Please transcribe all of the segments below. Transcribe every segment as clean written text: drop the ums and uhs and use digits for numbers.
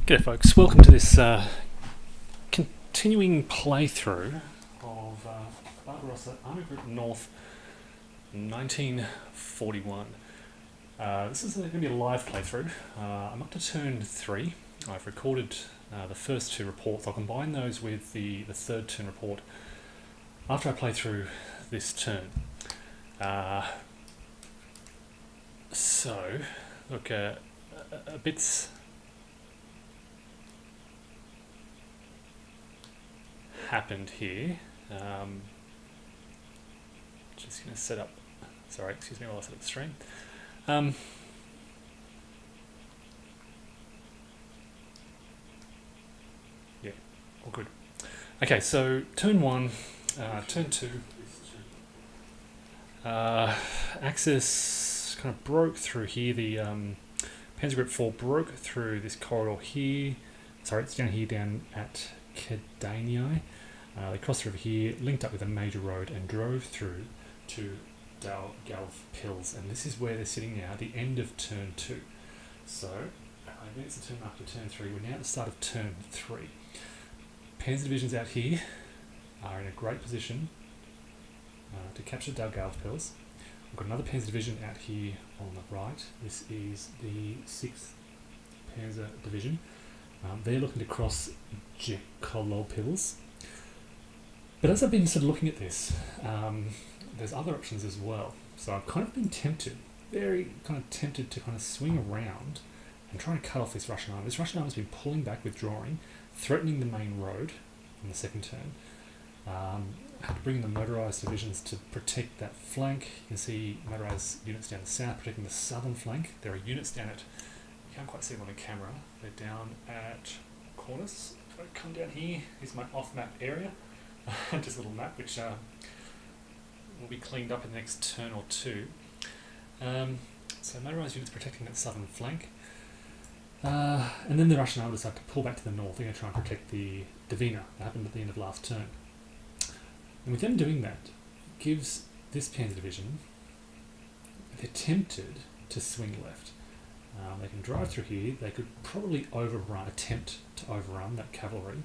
G'day folks, welcome to this continuing playthrough of Barbarossa, Army Group North 1941. This is going to be a live playthrough. I'm up to turn 3. I've recorded the first 2 reports. I'll combine those with the third turn report after I play through this turn. So, look, a bit's happened here. Just going to set up, sorry, excuse me while I set up the stream. Yeah, all good. Okay, so turn 1, turn 2. Axis kind of broke through here. The Panzer Group 4 broke through this corridor here. Sorry, it's down here, down at Dvina. They crossed over here, linked up with a major road, and drove through to Galv Pills. And this is where they're sitting now, at the end of turn 2. So, I think it's the turn after turn 3. We're now at the start of turn 3. Panzer divisions out here are in a great position to capture Galv Pills. We've got another Panzer division out here on the right. This is the 6th Panzer Division. They're looking to cross Pills. But as I've been sort of looking at this, there's other options as well. So I've kind of been tempted, very kind of tempted to kind of swing around and try and cut off this Russian army. This Russian army has been pulling back, withdrawing, threatening the main road on the second turn. Had to bring in the motorized divisions to protect that flank. You can see motorized units down the south protecting the southern flank. There are units down at, you can't quite see them on the camera, they're down at Corners. If I come down here, here's my off-map area. Just a little map which will be cleaned up in the next turn or two. So motorised units protecting that southern flank. And then the Russian army decided to pull back to the north. They're going to try and protect the Dvina. That happened at the end of last turn. And with them doing that, it gives this Panzer division, they're tempted to swing left. They can drive through here. They could probably attempt to overrun that cavalry,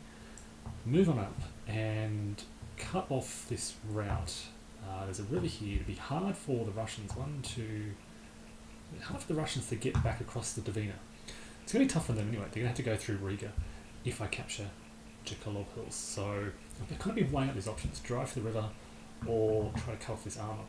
move on up and cut off this route. There's a river here. It'd be hard for the Russians, hard for the Russians to get back across the Dvina. It's going to be tough for them anyway. They're going to have to go through Riga if I capture Jakolov Hills. So I've kind of been weighing up these options: drive for the river or try to cut off this armour.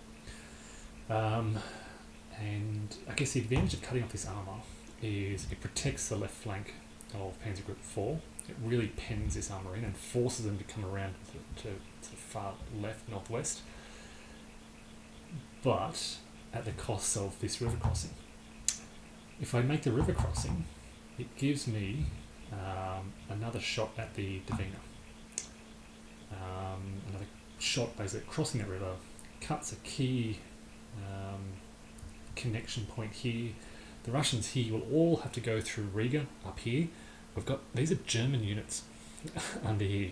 And I guess the advantage of cutting off this armour is it protects the left flank of Panzer Group 4. It really pens this armour in and forces them to come around to the far left, northwest, but at the cost of this river crossing. If I make the river crossing, it gives me another shot at the Dvina. Another shot basically crossing that river, cuts a key connection point here. The Russians here will all have to go through Riga up here. We've got, these are German units under here.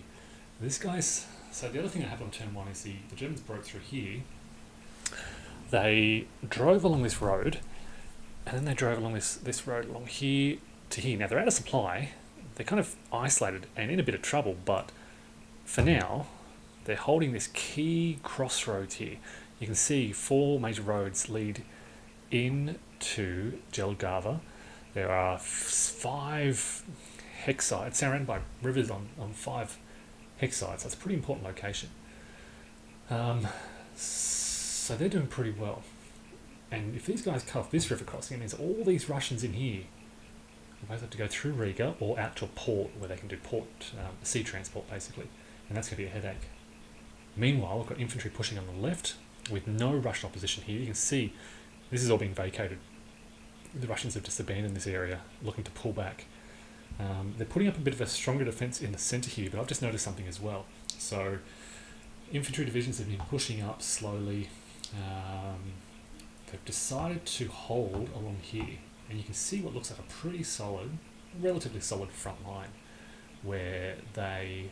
This guy's, so the other thing that happened on turn 1 is the Germans broke through here. They drove along this road, and then they drove along this road along here to here. Now they're out of supply, they're kind of isolated and in a bit of trouble, but for now, they're holding this key crossroads here. You can see 4 major roads lead into Jelgava. There are 5 hex sites surrounded by rivers on 5 hex sites. That's a pretty important location. So they're doing pretty well. And if these guys cut off this river crossing, it means all these Russians in here will both have to go through Riga or out to a port where they can do sea transport basically. And that's going to be a headache. Meanwhile, we've got infantry pushing on the left with no Russian opposition here. You can see this is all being vacated. The Russians have just abandoned this area, looking to pull back. They're putting up a bit of a stronger defence in the centre here, but I've just noticed something as well. So, infantry divisions have been pushing up slowly. They've decided to hold along here, and you can see what looks like a pretty solid, relatively solid front line, where they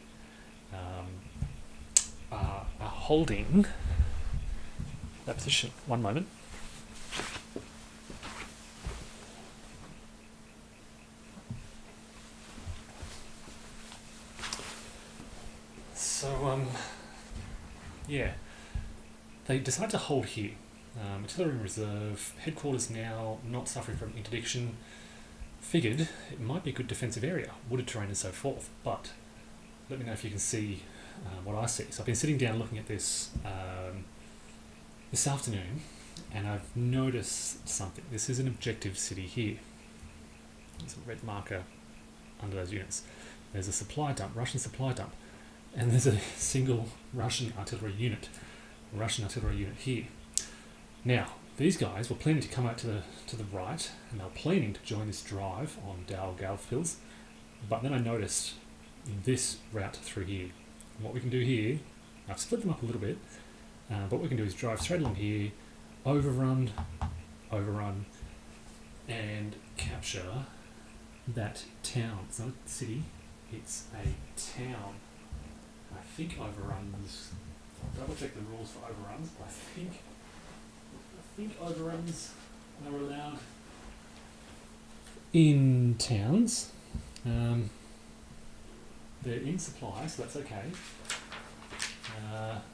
are holding that position. One moment. yeah, they decide to hold here. Artillery in reserve, headquarters now not suffering from interdiction. Figured it might be a good defensive area, wooded terrain and so forth, but let me know if you can see what I see. So I've been sitting down looking at this this afternoon, and I've noticed something. This is an objective city here. There's a red marker under those units. There's a supply dump, Russian supply dump, and there's a single Russian artillery unit here. Now, these guys were planning to come out to the right, and they were planning to join this drive on Dow Galf Hills, but then I noticed this route through here. And what we can do here, I've split them up a little bit, but what we can do is drive straight along here, overrun, and capture that town. It's not a city, it's a town. I think overruns, I'll double check the rules for overruns, but I think overruns are allowed in towns. They're in supply, so that's okay.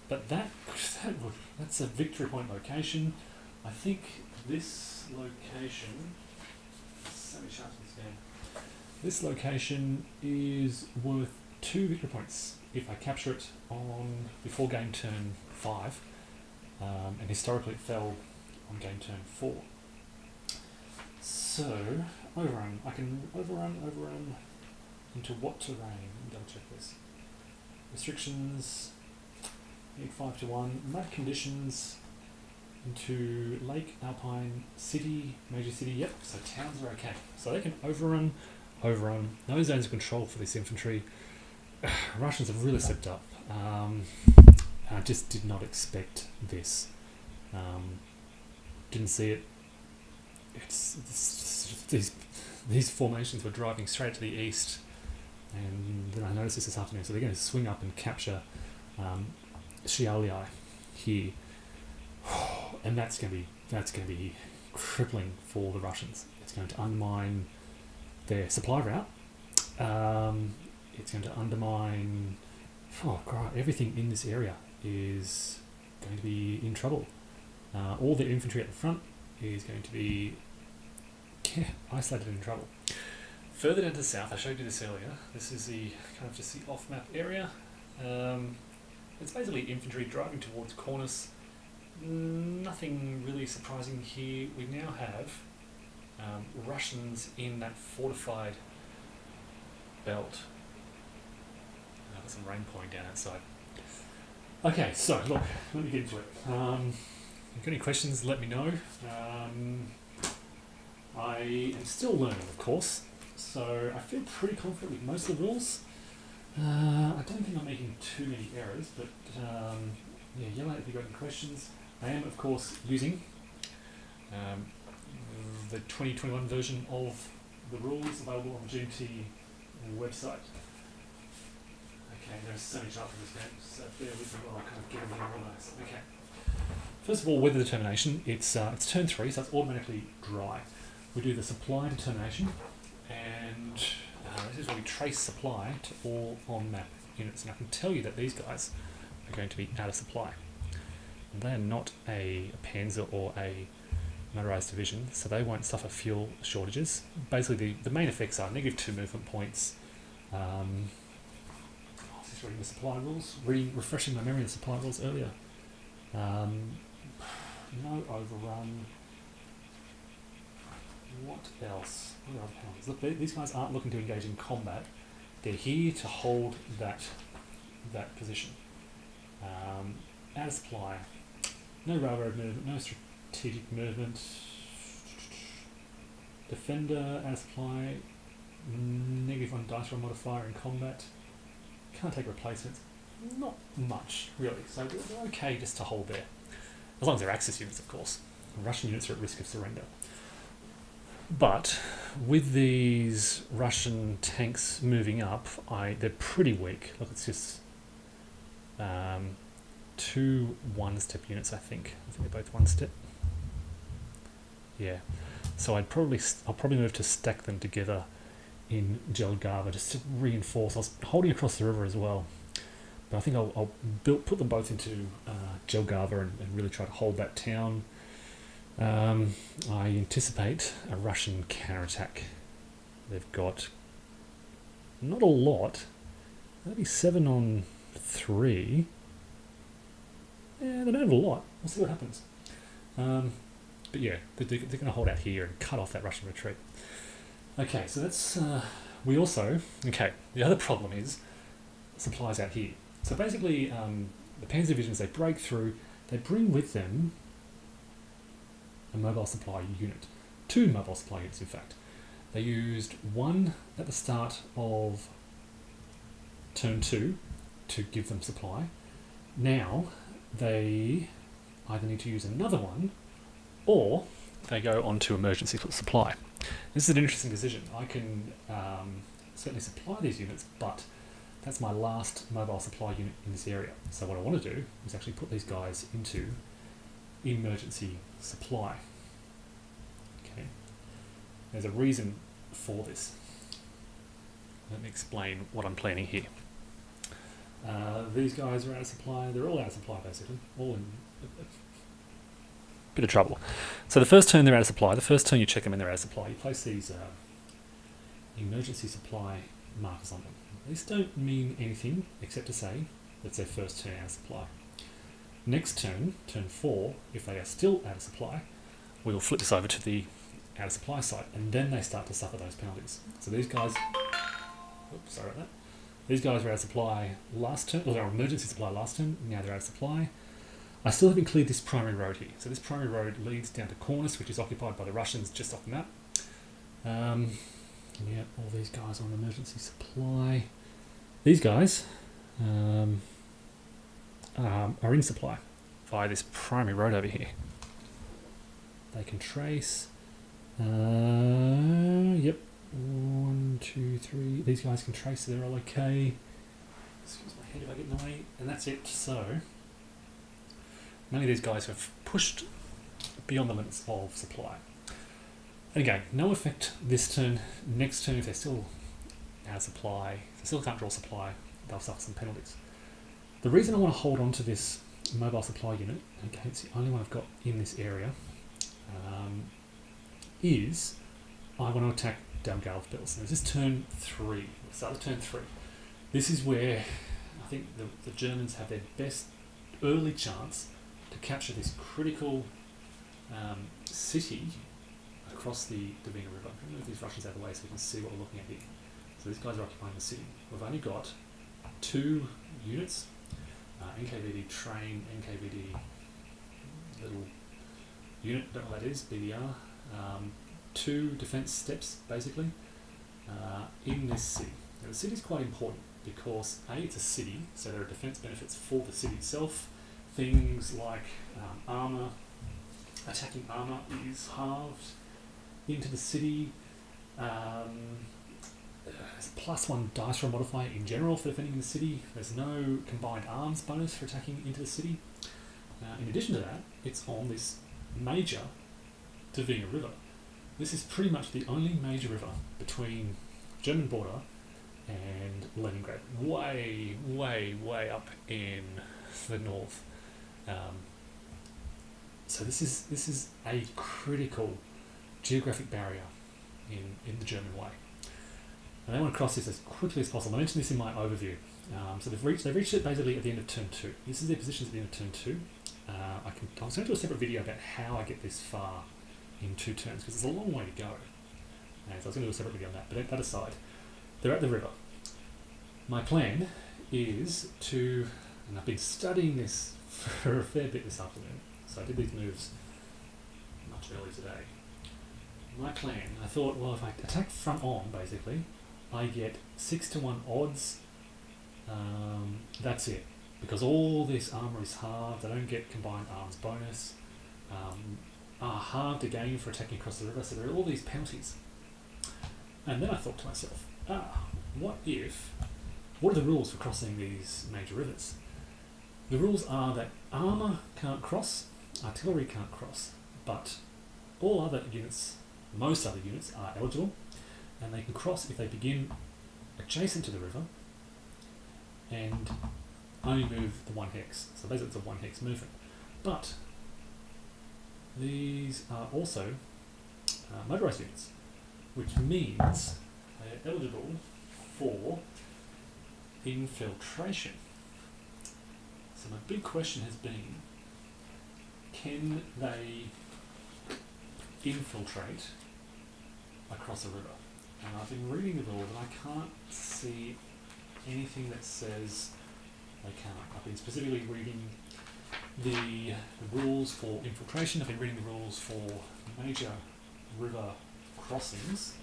But that's a victory point location. I think this location, let me sharpen this down. This location is worth 2 victory points if I capture it before game turn 5, and historically it fell on game turn 4. So overrun. I can overrun into what terrain? Let me double check this. Restrictions. Need 5 to 1. Mud conditions into Lake, Alpine, City, Major City. Yep. So towns are okay. So they can overrun. No zones of control for this infantry. Russians have really stepped up. I just did not expect this. Didn't see it. It's these formations were driving straight to the east, and then I noticed this afternoon. So they're going to swing up and capture Shialii here, and that's going to be crippling for the Russians. It's going to undermine their supply route. It's going to undermine. Oh God! Everything in this area is going to be in trouble. All the infantry at the front is going to be isolated in trouble. Further down to the south, I showed you this earlier. This is the kind of just the off-map area. It's basically infantry driving towards Cornus. Nothing really surprising here. We now have Russians in that fortified belt. I've got some rain pouring down outside. Okay, so look, let me get into it. If you've got any questions, let me know. I am still learning, of course, so I feel pretty confident with most of the rules. I don't think I'm making too many errors, but yeah, yell out if you've got any questions. I am, of course, using the 2021 version of the rules available on the GMT website. Okay, there's so many charts in this game, so bear with me while I kind of get everything organised. Okay. First of all, weather determination, it's turn 3, so it's automatically dry. We do the supply determination, and this is where we trace supply to all on-map units. And I can tell you that these guys are going to be out of supply. And they are not a Panzer or a motorized division, so they won't suffer fuel shortages. Basically, the main effects are -2 movement points. Just reading the supply rules, refreshing my memory of the supply rules earlier. No overrun. What else? What are other penalties? Look, these guys aren't looking to engage in combat. They're here to hold that position. Out of supply. No railroad movement. No strategic movement. Defender out of supply. -1 dice roll modifier in combat. Can't take replacements. Not much, really. So they're okay just to hold there. As long as they're Axis units, of course. Russian units are at risk of surrender. But with these Russian tanks moving up, they're pretty weak. Look, it's just 2 one-step units, I think. I think they're both one-step. Yeah. So I'll probably move to stack them together in Jelgava just to reinforce. I was holding across the river as well. but I think I'll put them both into Jelgava and really try to hold that town. I anticipate a Russian counterattack. They've got not a lot, maybe 7 on 3. Yeah, they don't have a lot. We'll see what happens. But yeah, they're going to hold out here and cut off that Russian retreat. Okay, so that's... we also... Okay, the other problem is supplies out here. So basically, the Panzer divisions, they break through, they bring with them a mobile supply unit. 2 mobile supply units, in fact. They used one at the start of turn 2 to give them supply. Now, they either need to use another one or they go on to emergency supply. This is an interesting decision. I can certainly supply these units, but that's my last mobile supply unit in this area. So what I want to do is actually put these guys into emergency supply. Okay. There's a reason for this. Let me explain what I'm planning here. These guys are out of supply. They're all out of supply, basically. All in a bit of trouble. So the first turn they're out of supply. The first turn you check them and they're out of supply. You place these emergency supply markers on them. These don't mean anything except to say that's their first turn out of supply. Next turn, turn 4, if they are still out of supply, we will flip this over to the out of supply side, and then they start to suffer those penalties. So these guys, oops, sorry about that. These guys were out of supply last turn, or they were emergency supply last turn, now they're out of supply. I still haven't cleared this primary road here. So this primary road leads down to Cornus, which is occupied by the Russians just off the map. Yeah, all these guys on emergency supply. These guys are in supply via this primary road over here. They can trace. Yep. 1, 2, 3. These guys can trace, so they're all okay. Excuse my head if I get in the way. And that's it. So, many of these guys have pushed beyond the limits of supply. And again, no effect this turn. Next turn, if they're still out of supply, if they still can't draw supply, they'll suffer some penalties. The reason I want to hold on to this mobile supply unit, okay, it's the only one I've got in this area, is I want to attack Dalgalv Bills. Now this is turn 3, start of turn 3. This is where I think the Germans have their best early chance to capture this critical city across the Dvina River. I'm going to move these Russians out of the way so we can see what we're looking at here. So these guys are occupying the city. We've only got 2 units, NKVD train, NKVD little unit, don't know what that is, BDR. 2 defence steps, basically, in this city. Now, the city is quite important because, A, it's a city, so there are defence benefits for the city itself. Things like armour, attacking armour is halved into the city. There's a +1 dice roll modifier in general for defending the city. There's no combined arms bonus for attacking into the city. In addition to that, it's on this major Dvina River. This is pretty much the only major river between German border and Leningrad. Way, way, way up in the north. So this is a critical geographic barrier in the German way. And they want to cross this as quickly as possible. I mentioned this in my overview. So they've reached it basically at the end of turn 2. This is their positions at the end of turn 2. I was going to do a separate video about how I get this far in 2 turns, because it's a long way to go. And so I was going to do a separate video on that, but that aside, they're at the river. My plan is to, and I've been studying this for a fair bit this afternoon, so I did these moves much earlier today. My plan, I thought, well, if I attack front on, basically, I get 6-1 odds. That's it, because all this armour is halved. I don't get combined arms bonus. Are halved again for attacking across the river, so there are all these penalties. And then I thought to myself, what are the rules for crossing these major rivers? The rules are that armour can't cross, artillery can't cross, but all other units, most other units are eligible, and they can cross if they begin adjacent to the river and only move the 1 hex. So basically it's a 1 hex movement. But these are also motorized units, which means they're eligible for infiltration. So my big question has been, can they infiltrate across a river? And I've been reading the rules and I can't see anything that says they can't. I've been specifically reading the rules for infiltration. I've been reading the rules for major river crossings.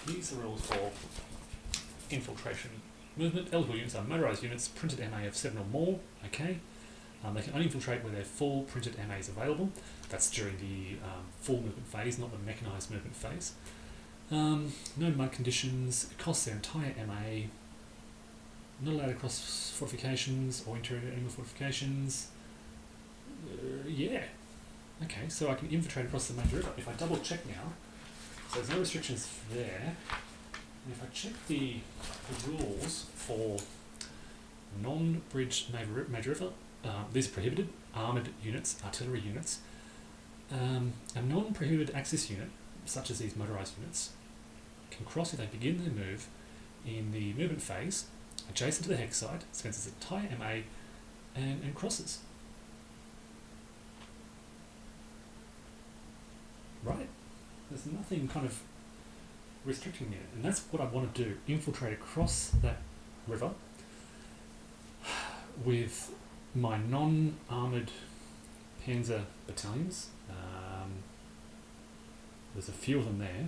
Here's the rules for infiltration movement. Eligible units are motorised units, printed MA of 7 or more. Okay. They can only infiltrate where their full printed MA is available. That's during the full movement phase, not the mechanised movement phase. No mud conditions. It costs their entire MA. Not allowed to cross fortifications or interior enemy fortifications. Yeah. Okay, so I can infiltrate across the major river. If I double check now, so there's no restrictions there. And if I check the rules for non-bridge major river, these are prohibited. Armoured units, artillery units. A non-prohibited axis unit, such as these motorised units, can cross if they begin their move in the movement phase, adjacent to the hex side, spends its entire MA, and crosses. Right? There's nothing kind of restricting it, and that's what I want to do, infiltrate across that river with my non-armoured panzer battalions. There's a few of them there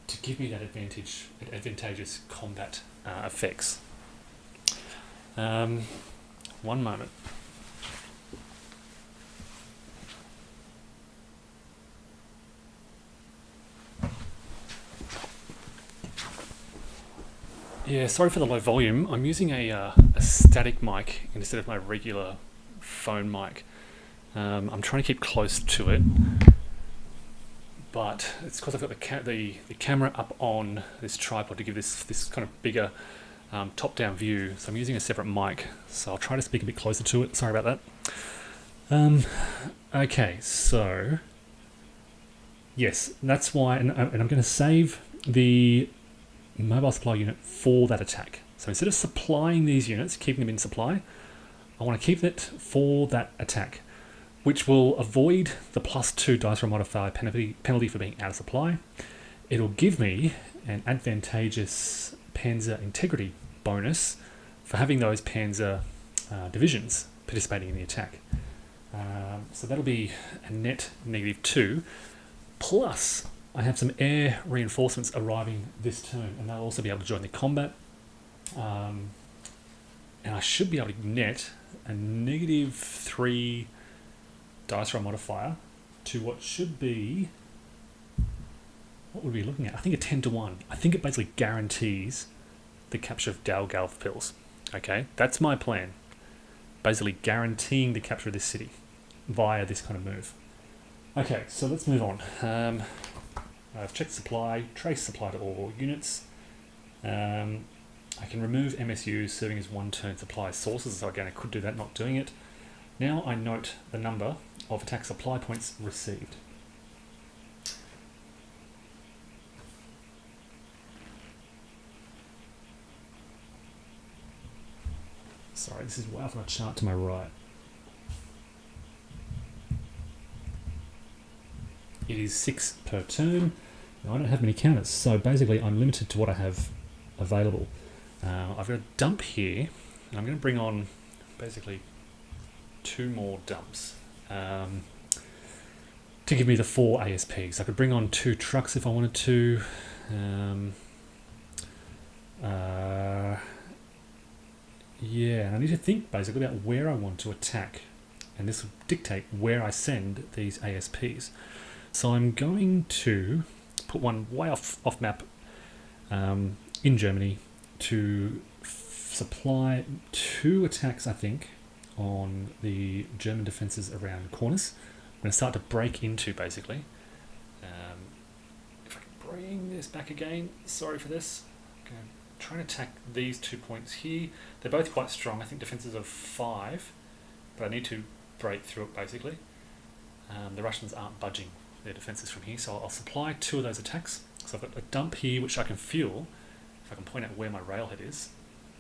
to give me that advantageous combat effects. One moment. Yeah, sorry for the low volume. I'm using a static mic instead of my regular phone mic. I'm trying to keep close to it, but it's because I've got the camera up on this tripod to give this kind of bigger top-down view. So I'm using a separate mic. So I'll try to speak a bit closer to it. Sorry about that. Okay, so yes, that's why, and I'm going to save the mobile supply unit for that attack. So instead of supplying these units, keeping them in supply, I want to keep it for that attack, which will avoid the +2 dice roll modifier penalty for being out of supply. It'll give me an advantageous Panzer integrity bonus for having those Panzer divisions participating in the attack. So that'll be a net -2, plus I have some air reinforcements arriving this turn, and they'll also be able to join the combat. And I should be able to net a -3 dice roll modifier to what should be, what would we be looking at? I think a 10-1. I think it basically guarantees the capture of Dalgalv pills. Okay, that's my plan. Basically guaranteeing the capture of this city via this kind of move. Okay, so let's move on. I've checked supply, trace supply to all units. I can remove MSUs serving as 1 turn supply sources, so again I could do that, not doing it. Now I note the number of attack supply points received. Sorry, this is way off my chart to my right. It is 6 per turn. Now, I don't have many counters, so basically I'm limited to what I have available. I've got a dump here, and I'm going to bring on basically 2 more dumps to give me the 4 ASPs. I could bring on 2 trucks if I wanted to. Yeah, and I need to think basically about where I want to attack, and this will dictate where I send these ASPs. So I'm going to put one way off map in Germany to supply 2 attacks, I think, on the German defences around corners. I'm going to start to break into, basically. If I can bring this back again, sorry for this. I'm going to trying to attack these 2 points here. They're both quite strong. I think defenses of 5, but I need to break through it basically. The Russians aren't budging their defenses from here, so I'll supply 2 of those attacks. So I've got a dump here which I can fuel. If I can point out where my railhead is,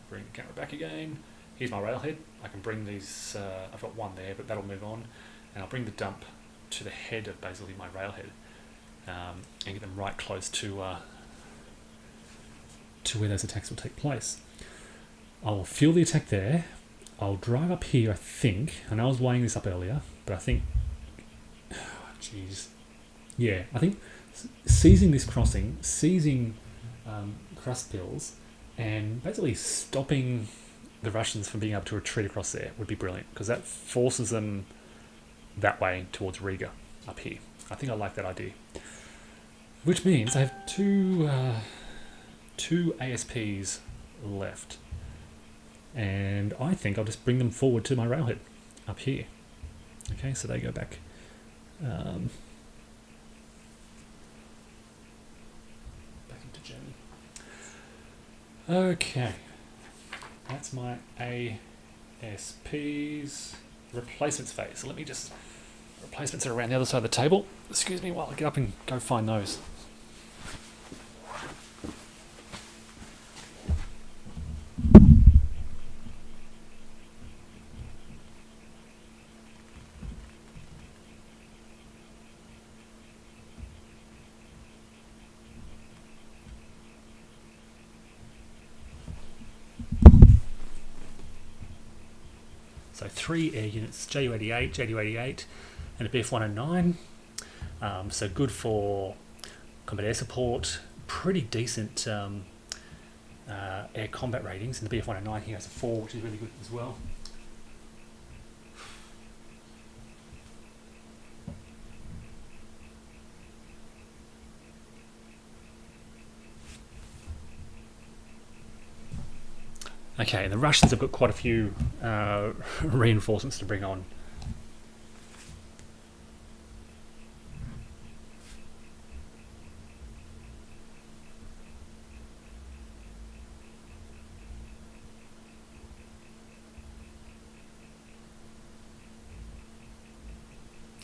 bring the camera back again. Here's my railhead. I can bring these, I've got 1 there, but that'll move on. And I'll bring the dump to the head of basically my railhead, and get them right close to where those attacks will take place. I'll fuel the attack there. I'll drive up here, I think. I know I was weighing this up earlier, but I think... Jeez. Yeah, I think seizing this crossing, seizing crust pills, and basically stopping the Russians from being able to retreat across there would be brilliant, because that forces them that way towards Riga up here. I think I like that idea. Which means I have two ASPs left. And I think I'll just bring them forward to my railhead up here. Okay, so they go back. Back into Germany. Okay. That's my ASPs. Replacements phase. So let me just... Replacements are around the other side of the table. Excuse me while I get up and go find those. So 3 air units, Ju-88, Ju-88, and a Bf-109. So good for combat air support, pretty decent air combat ratings, and the Bf-109 here has a 4, which is really good as well. Okay, and the Russians have got quite a few reinforcements to bring on.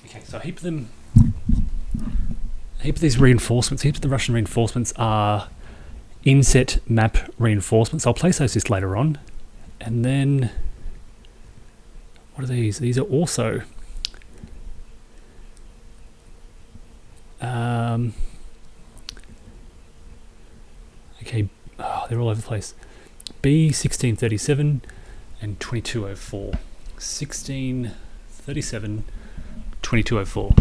Okay, so a heap of these reinforcements, heaps of the Russian reinforcements are inset map reinforcements. I'll place those just later on. And then, what are these? These are also okay, they're all over the place. B1637 and 2204. 1637, 2204.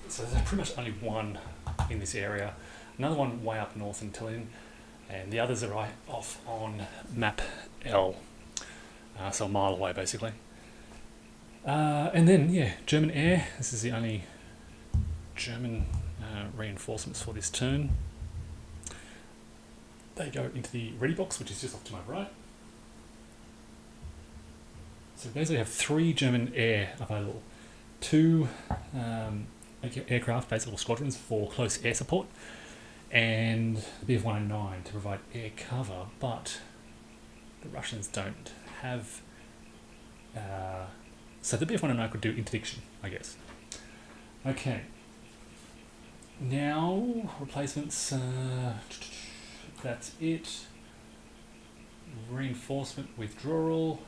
So there's pretty much only one in this area, another one way up north in Tillin, and the others are right off on map L, so a mile away basically. And then, yeah, German air. This is the only German reinforcements for this turn. They go into the ready box, which is just off to my right. So basically I have 3 German air available. 2 aircraft, basically squadrons for close air support, and the Bf-109 to provide air cover, but the Russians don't have... so the Bf-109 could do interdiction, I guess. Okay. Now, replacements, that's it. Reinforcement, withdrawal,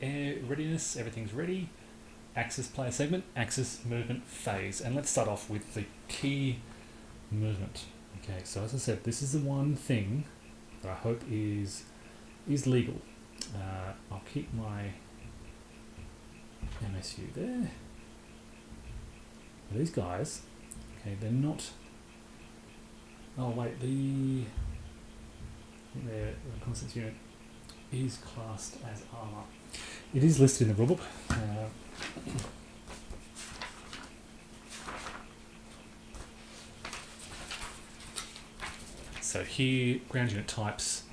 air readiness, everything's ready. Axis player segment, axis movement phase. And let's start off with the key movement. Okay, so as I said, this is the one thing that I hope is legal. I'll keep my MSU there. These guys, okay, they're not... Oh wait, their reconnaissance unit is classed as armour. It is listed in the rulebook. so here, ground unit types.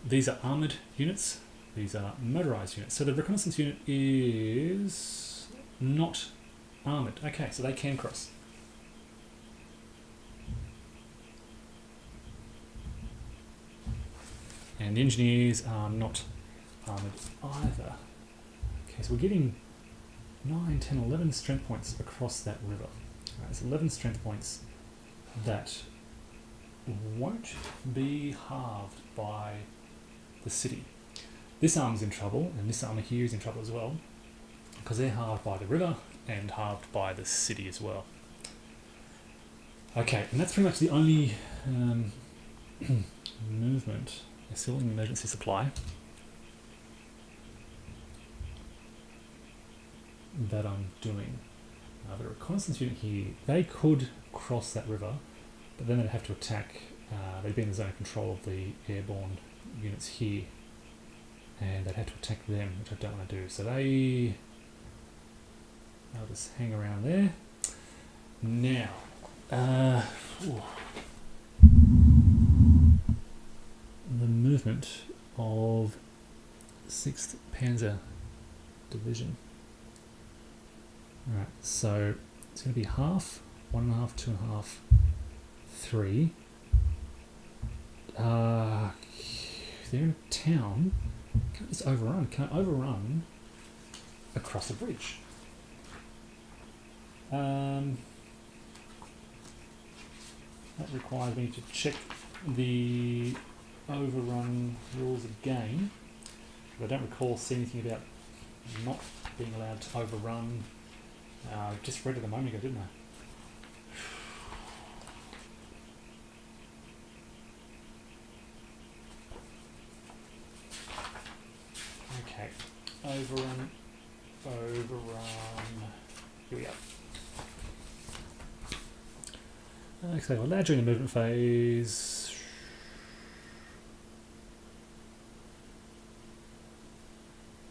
These are armoured units. These are motorised units. So the reconnaissance unit is not armoured. Okay, so they can cross. And the engineers are not armoured either. Okay, so we're getting 9, 10, 11 strength points across that river. Right, so 11 strength points that won't be halved by the city. This arm's in trouble, and this armour here is in trouble as well, because they're halved by the river and halved by the city as well. Okay, and that's pretty much the only movement. They're still in emergency supply that I'm doing. The reconnaissance unit here, they could cross that river, but then they'd have to attack. They'd be in the zone of control of the airborne units here, and they'd have to attack them, which I don't want to do. So they'll just hang around there. Now, the movement of 6th Panzer Division. Alright, so it's going to be half, 1.5, 2.5, 3. They're in a town. Can I just overrun? Can I overrun across a bridge? That requires me to check the overrun rules again. I don't recall seeing anything about not being allowed to overrun. I just read it a moment ago, didn't I? Okay, overrun. Here we go. Okay, well, allowed during the movement phase.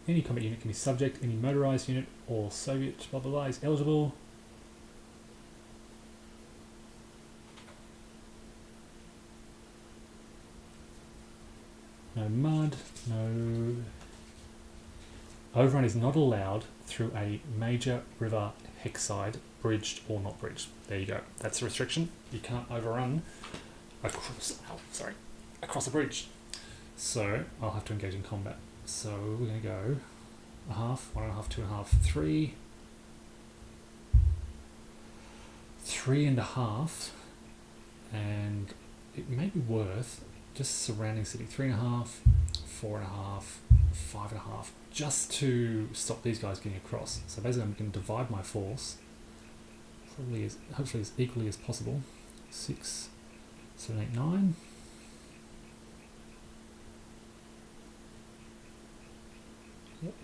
Any combat unit can be subject, any motorised unit or Soviet blah blah blah is eligible. No mud, no. Overrun is not allowed through a major river, hexside, bridged or not bridged. There you go. That's a restriction. You can't overrun across a bridge. So I'll have to engage in combat. So we're going to go a half, 1.5, 2.5, 3. 3.5, and it may be worth just surrounding city 3.5, 4.5, 5.5, just to stop these guys getting across. So basically I'm going to divide my force, hopefully as equally as possible. 6, 7, 8, 9. Yep.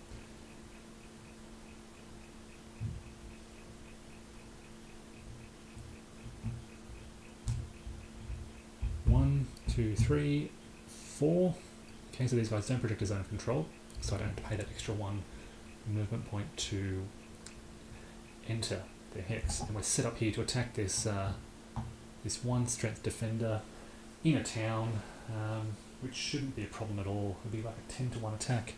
One, 2, 3, 4. Okay, so these guys don't project a zone of control, so I don't have to pay that extra 1 movement point to enter the hex. And we're set up here to attack this this 1 strength defender in a town, which shouldn't be a problem at all. It'll be like a 10-to-1 attack.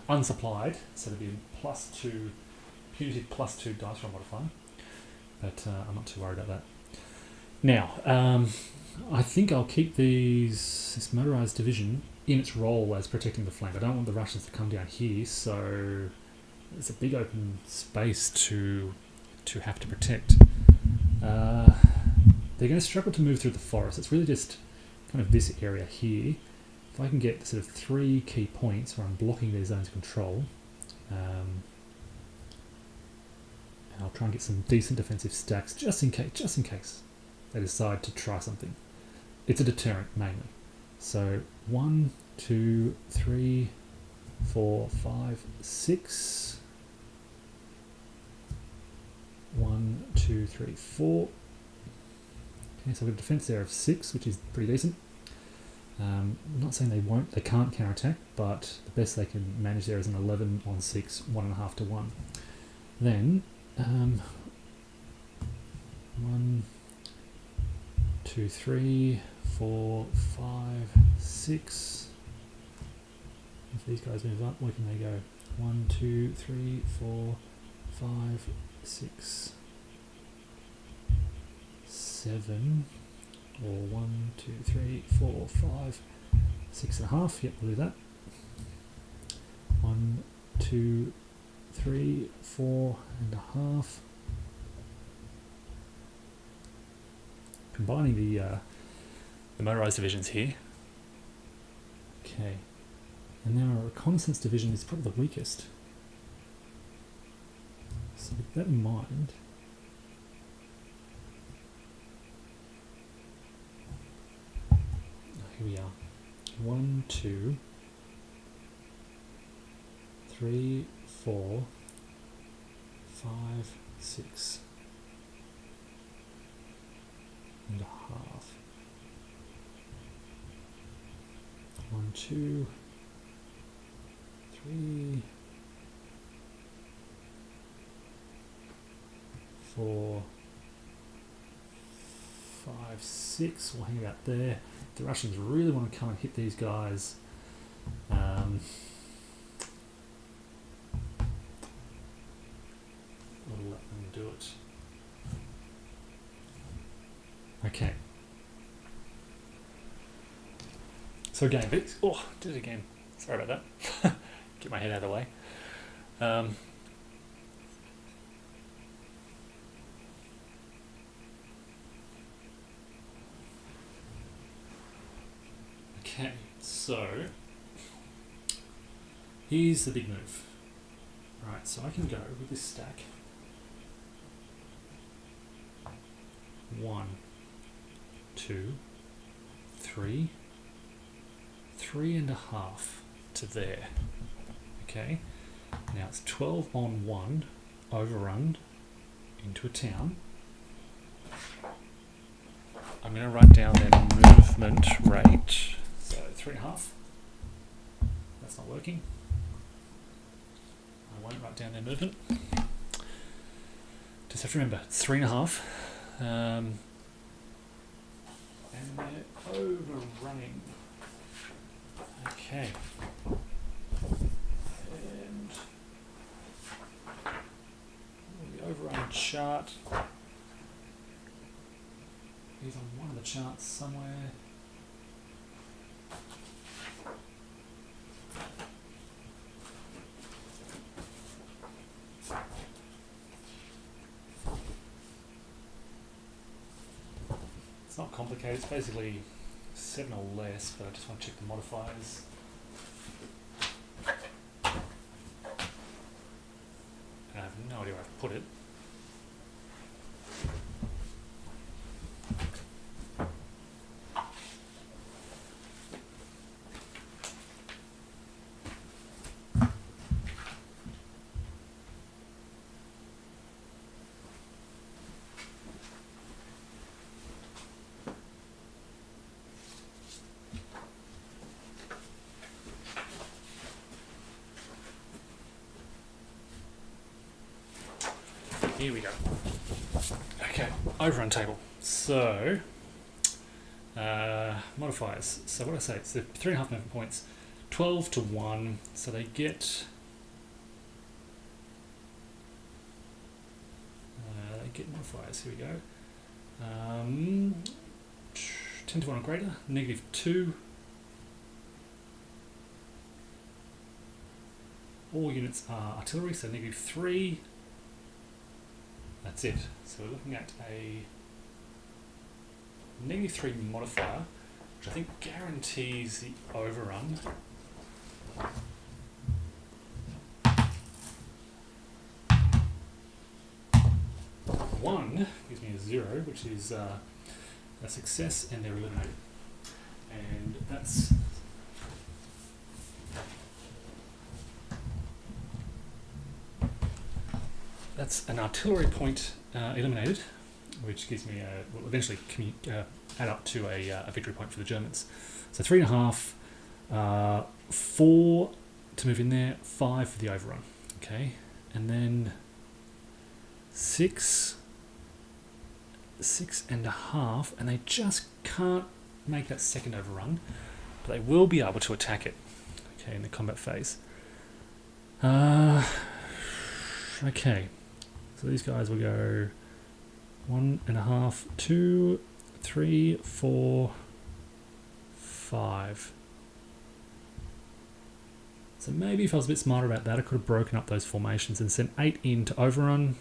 Unsupplied, so there'll be a +2, punitive +2 dice roll modifier, but I'm not too worried about that. Now, I think I'll keep this motorised division in its role as protecting the flank. I don't want the Russians to come down here, so there's a big open space to have to protect. They're going to struggle to move through the forest. It's really just kind of this area here. If I can get sort of 3 key points where I'm blocking their zones of control, and I'll try and get some decent defensive stacks just in case they decide to try something. It's a deterrent mainly. So 1, 2, 3, 4, 5, 6. 1, 2, 3, 4. Okay, so I've got a defense there of 6, which is pretty decent. I'm not saying they can't counterattack, but the best they can manage there is an 11 on 6, 1.5 to 1. Then 1, 2, 3, 4, 5, 6. If these guys move up, where can they go? 1, 2, 3, 4, 5, 6, 7. Or 1, 2, 3, 4, 5, 6.5. Yep, we'll do that. 1, 2, 3, 4.5. Combining the motorized divisions here. Okay, and now our reconnaissance division is probably the weakest. So with that in mind, here we are. 1, 2, 3, 4, 5, 6 and a half. 1, 2, 3, 4, 5, 6. We'll hang it out there. The Russians really want to come and hit these guys. We'll let them do it. Okay. So again, did it again. Sorry about that. Get my head out of the way. Okay, so here's the big move. Right, so I can go with this stack. 1, 2, 3, 3.5 to there. Okay, now it's 12 on 1, overrun into a town. I'm going to write down their movement rate. So 3.5. That's not working. I won't write down their movement. Just have to remember, 3.5. And they're overrunning. Okay. And the overrun chart is on one of the charts somewhere. It's not complicated, it's basically 7 or less, but I just want to check the modifiers. I have no idea where I've put it. Here we go. Okay, overrun table. So, modifiers. So what I say, it's the 3.5 movement points, 12 to 1. So they get modifiers. Here we go. 10 to 1 or greater, -2. All units are artillery, so -3. That's it. So we're looking at a -3 modifier, which I think guarantees the overrun. One gives me a 0, which is a success, and they're eliminated. And that's an artillery point eliminated, which gives me will eventually add up to a victory point for the Germans. So 3.5, 4 to move in there, 5 for the overrun. Okay, and then 6 6.5, and they just can't make that second overrun, but they will be able to attack it. Okay, in the combat phase. Okay, so these guys will go 1.5, 2, 3, 4, 5. So maybe if I was a bit smarter about that, I could have broken up those formations and sent 8 in to overrun.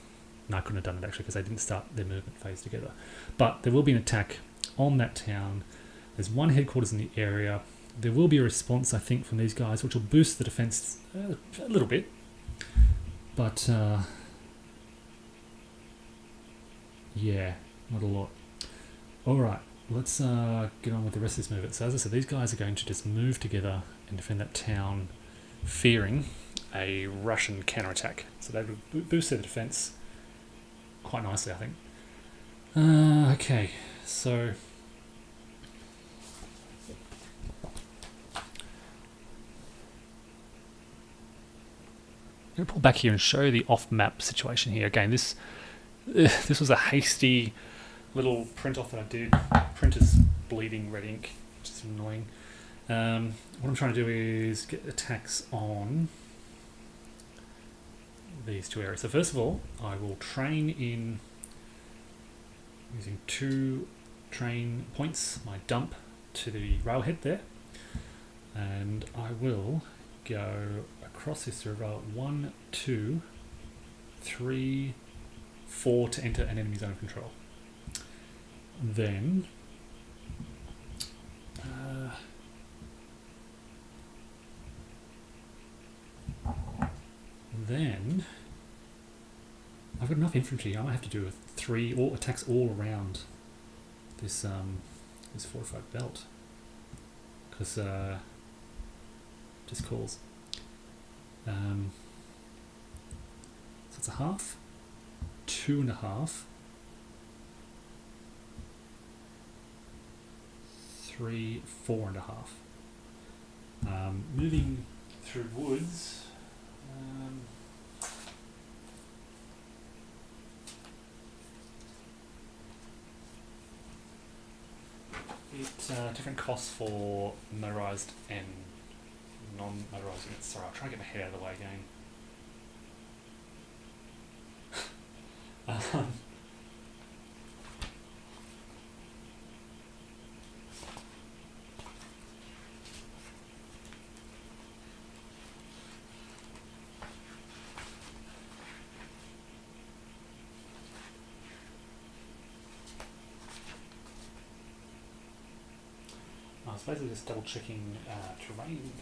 No, I couldn't have done it actually because they didn't start their movement phase together. But there will be an attack on that town. There's one headquarters in the area. There will be a response, I think, from these guys, which will boost the defense a little bit. But, yeah, not a lot. Alright, let's get on with the rest of this movement. So as I said, these guys are going to just move together and defend that town, fearing a Russian counterattack. So they would boost their defense quite nicely, I think. Okay, so I'm going to pull back here and show the off-map situation here. Again, this was a hasty little print off that I did. Printer's bleeding red ink, which is annoying. What I'm trying to do is get attacks on these two areas. So first of all, I will train in using 2 train points, my dump to the railhead there, and I will go across this river 1, 2, 3, 4 to enter an enemy zone of control. Then I've got enough infantry. I might have to do 3 attacks all around this this fortified belt, because just calls. So it's a half, 2.5, 3, 4.5. Moving through woods. Different costs for motorized and non-motorized units. Sorry, I'll try and get my head out of the way again. I was basically just double checking terrain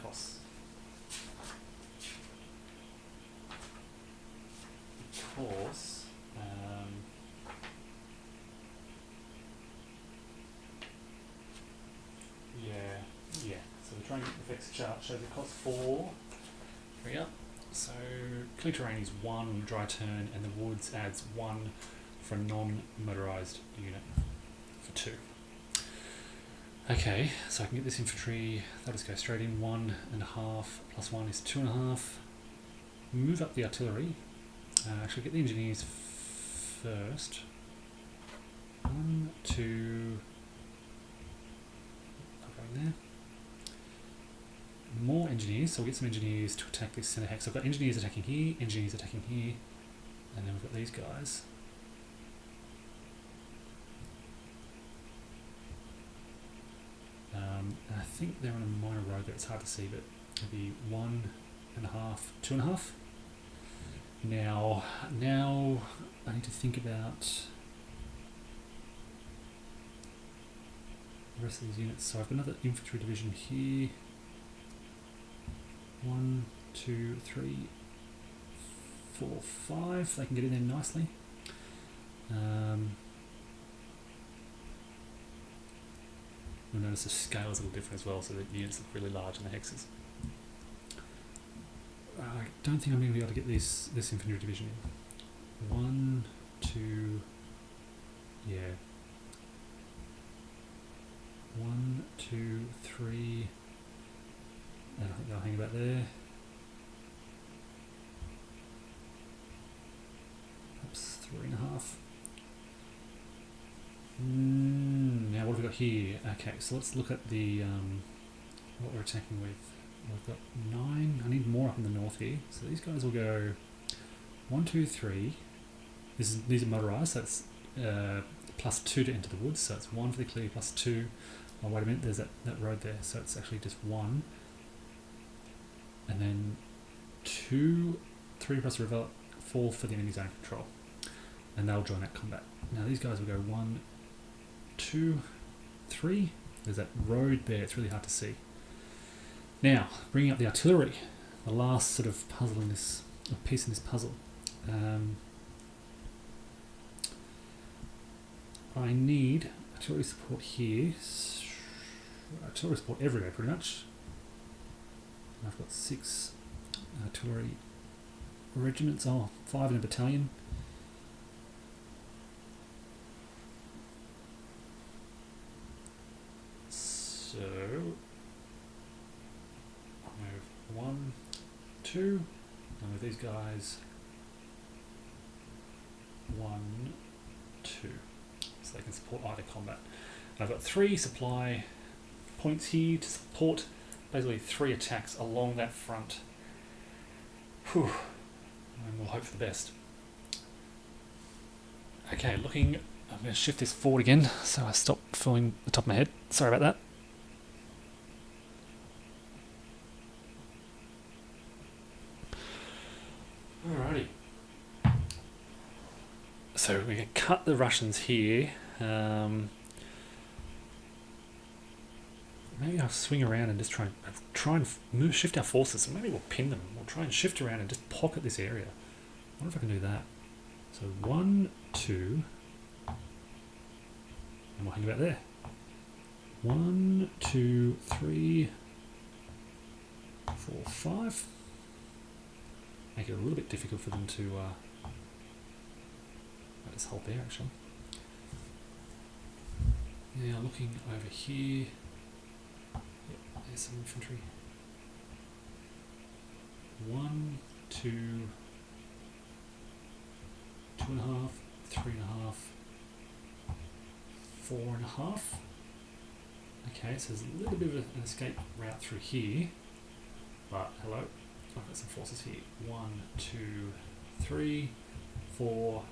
costs. Because yeah. So the terrain effects chart shows the cost for 3 up. So clear terrain is 1 on dry turn, and the woods adds 1 for a non-motorized unit for 2. Okay, so I can get this infantry, that'll just go straight in, 1.5 plus 1 is 2.5. Move up the artillery. Actually get the engineers first. 1, 2, I'll go in there. More engineers, so we'll get some engineers to attack this centre hex. So I've got engineers attacking here, engineers attacking here, and then we've got these guys. And I think they're on a minor road there, it's hard to see, but it'll be 1.5, 2.5. Now I need to think about the rest of these units. So I've got another infantry division here. 1, 2, 3, 4, 5. They can get in there nicely. You'll notice the scale is a little different as well, so the units look really large in the hexes. I don't think I'm going to be able to get this infantry division in. 1, 2, yeah. 1, 2, 3. I think they'll hang about there. Perhaps 3.5. got here? Okay, so let's look at the what we're attacking with. We've got 9. I need more up in the north here. So these guys will go 1, 2, 3. These are motorized, so that's +2 to enter the woods. So it's 1 for the clear, +2. Oh wait a minute, there's that road there. So it's actually just 1. And then 2, 3 across the river, 4 for the enemy zone control. And they'll join that combat. Now these guys will go 1, 2, 3. There's that road there, it's really hard to see. Now, bringing up the artillery, the last sort of puzzle in this, piece in this puzzle. I need artillery support here, artillery support everywhere pretty much. I've got 6 artillery regiments, 5 in a battalion. So I'll move 1, 2, and with these guys 1, 2, so they can support either combat. And I've got 3 supply points here to support basically 3 attacks along that front. Whew. And we'll hope for the best. Okay, I'm going to shift this forward again so I stop filling the top of my head. Sorry about that. Alrighty. So we can cut the Russians here. Maybe I'll swing around and just try and shift our forces. So maybe we'll pin them. We'll try and shift around and just pocket this area. I wonder if I can do that. So 1, 2, and we'll hang about there. 1, 2, 3, 4, 5. Make it a little bit difficult for them to. Let's hold there actually. Now looking over here. Yep, there's some infantry. 1, 2, 2.5, 3.5, 4.5. Okay, so there's a little bit of an escape route through here, but hello, I've got some forces here. 1, 2, 3, 4,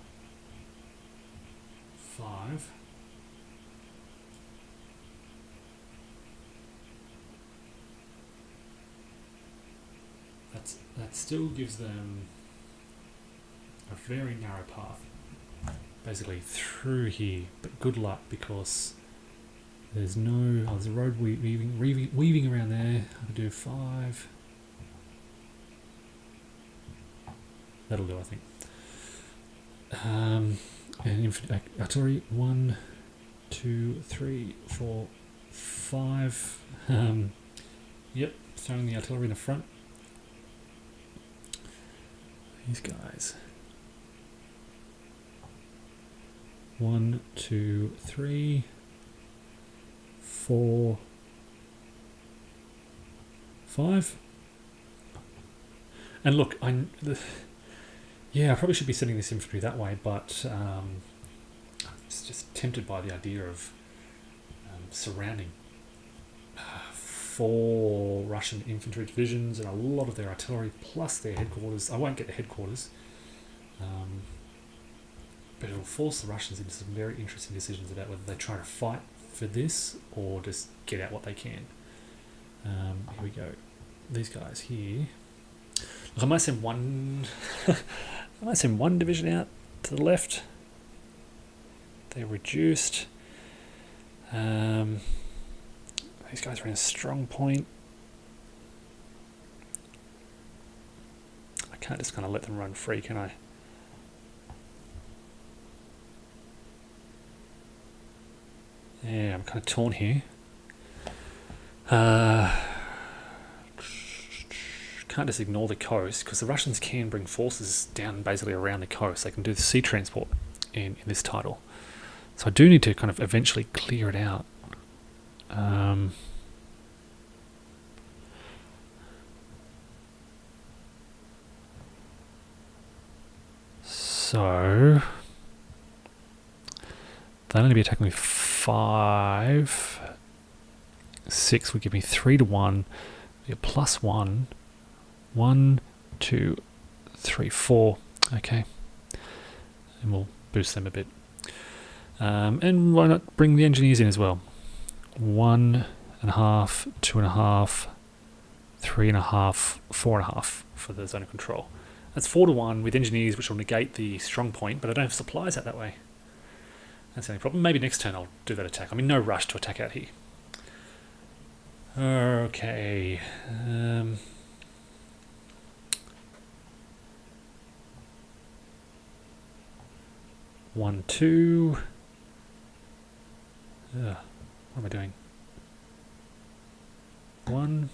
5. That still gives them a very narrow path, basically through here. But good luck because there's there's a road weaving around there. I could do 5. That'll do, I think. And artillery 1, 2, 3, 4, 5. Yep, throwing the artillery in the front. These guys. 1, 2, 3, 4, 5. And look, I probably should be sending this infantry that way, but I'm just tempted by the idea of surrounding 4 Russian infantry divisions and a lot of their artillery, plus their headquarters. I won't get the headquarters, but it'll force the Russians into some very interesting decisions about whether they try to fight for this or just get out what they can. Here we go. These guys here. Look, I might send one. I might send one division out to the left. They're reduced. These guys are in a strong point. I can't just kind of let them run free, can I? Yeah, I'm kind of torn here. Can't just ignore the coast, because the Russians can bring forces down basically around the coast. They can do the sea transport in this title. So I do need to kind of eventually clear it out. So they'll only be attacking with 5, 6 would give me 3 to 1. Be a +1. 1, 2, 3, 4. Okay. And we'll boost them a bit. And why not bring the engineers in as well? 1.5, 2.5, 3.5, 4.5 for the zone of control. That's 4 to 1 with engineers, which will negate the strong point, but I don't have supplies out that way. That's the only problem. Maybe next turn I'll do that attack. I'm in no rush to attack out here. Okay. 1, 2. What am I doing? 1,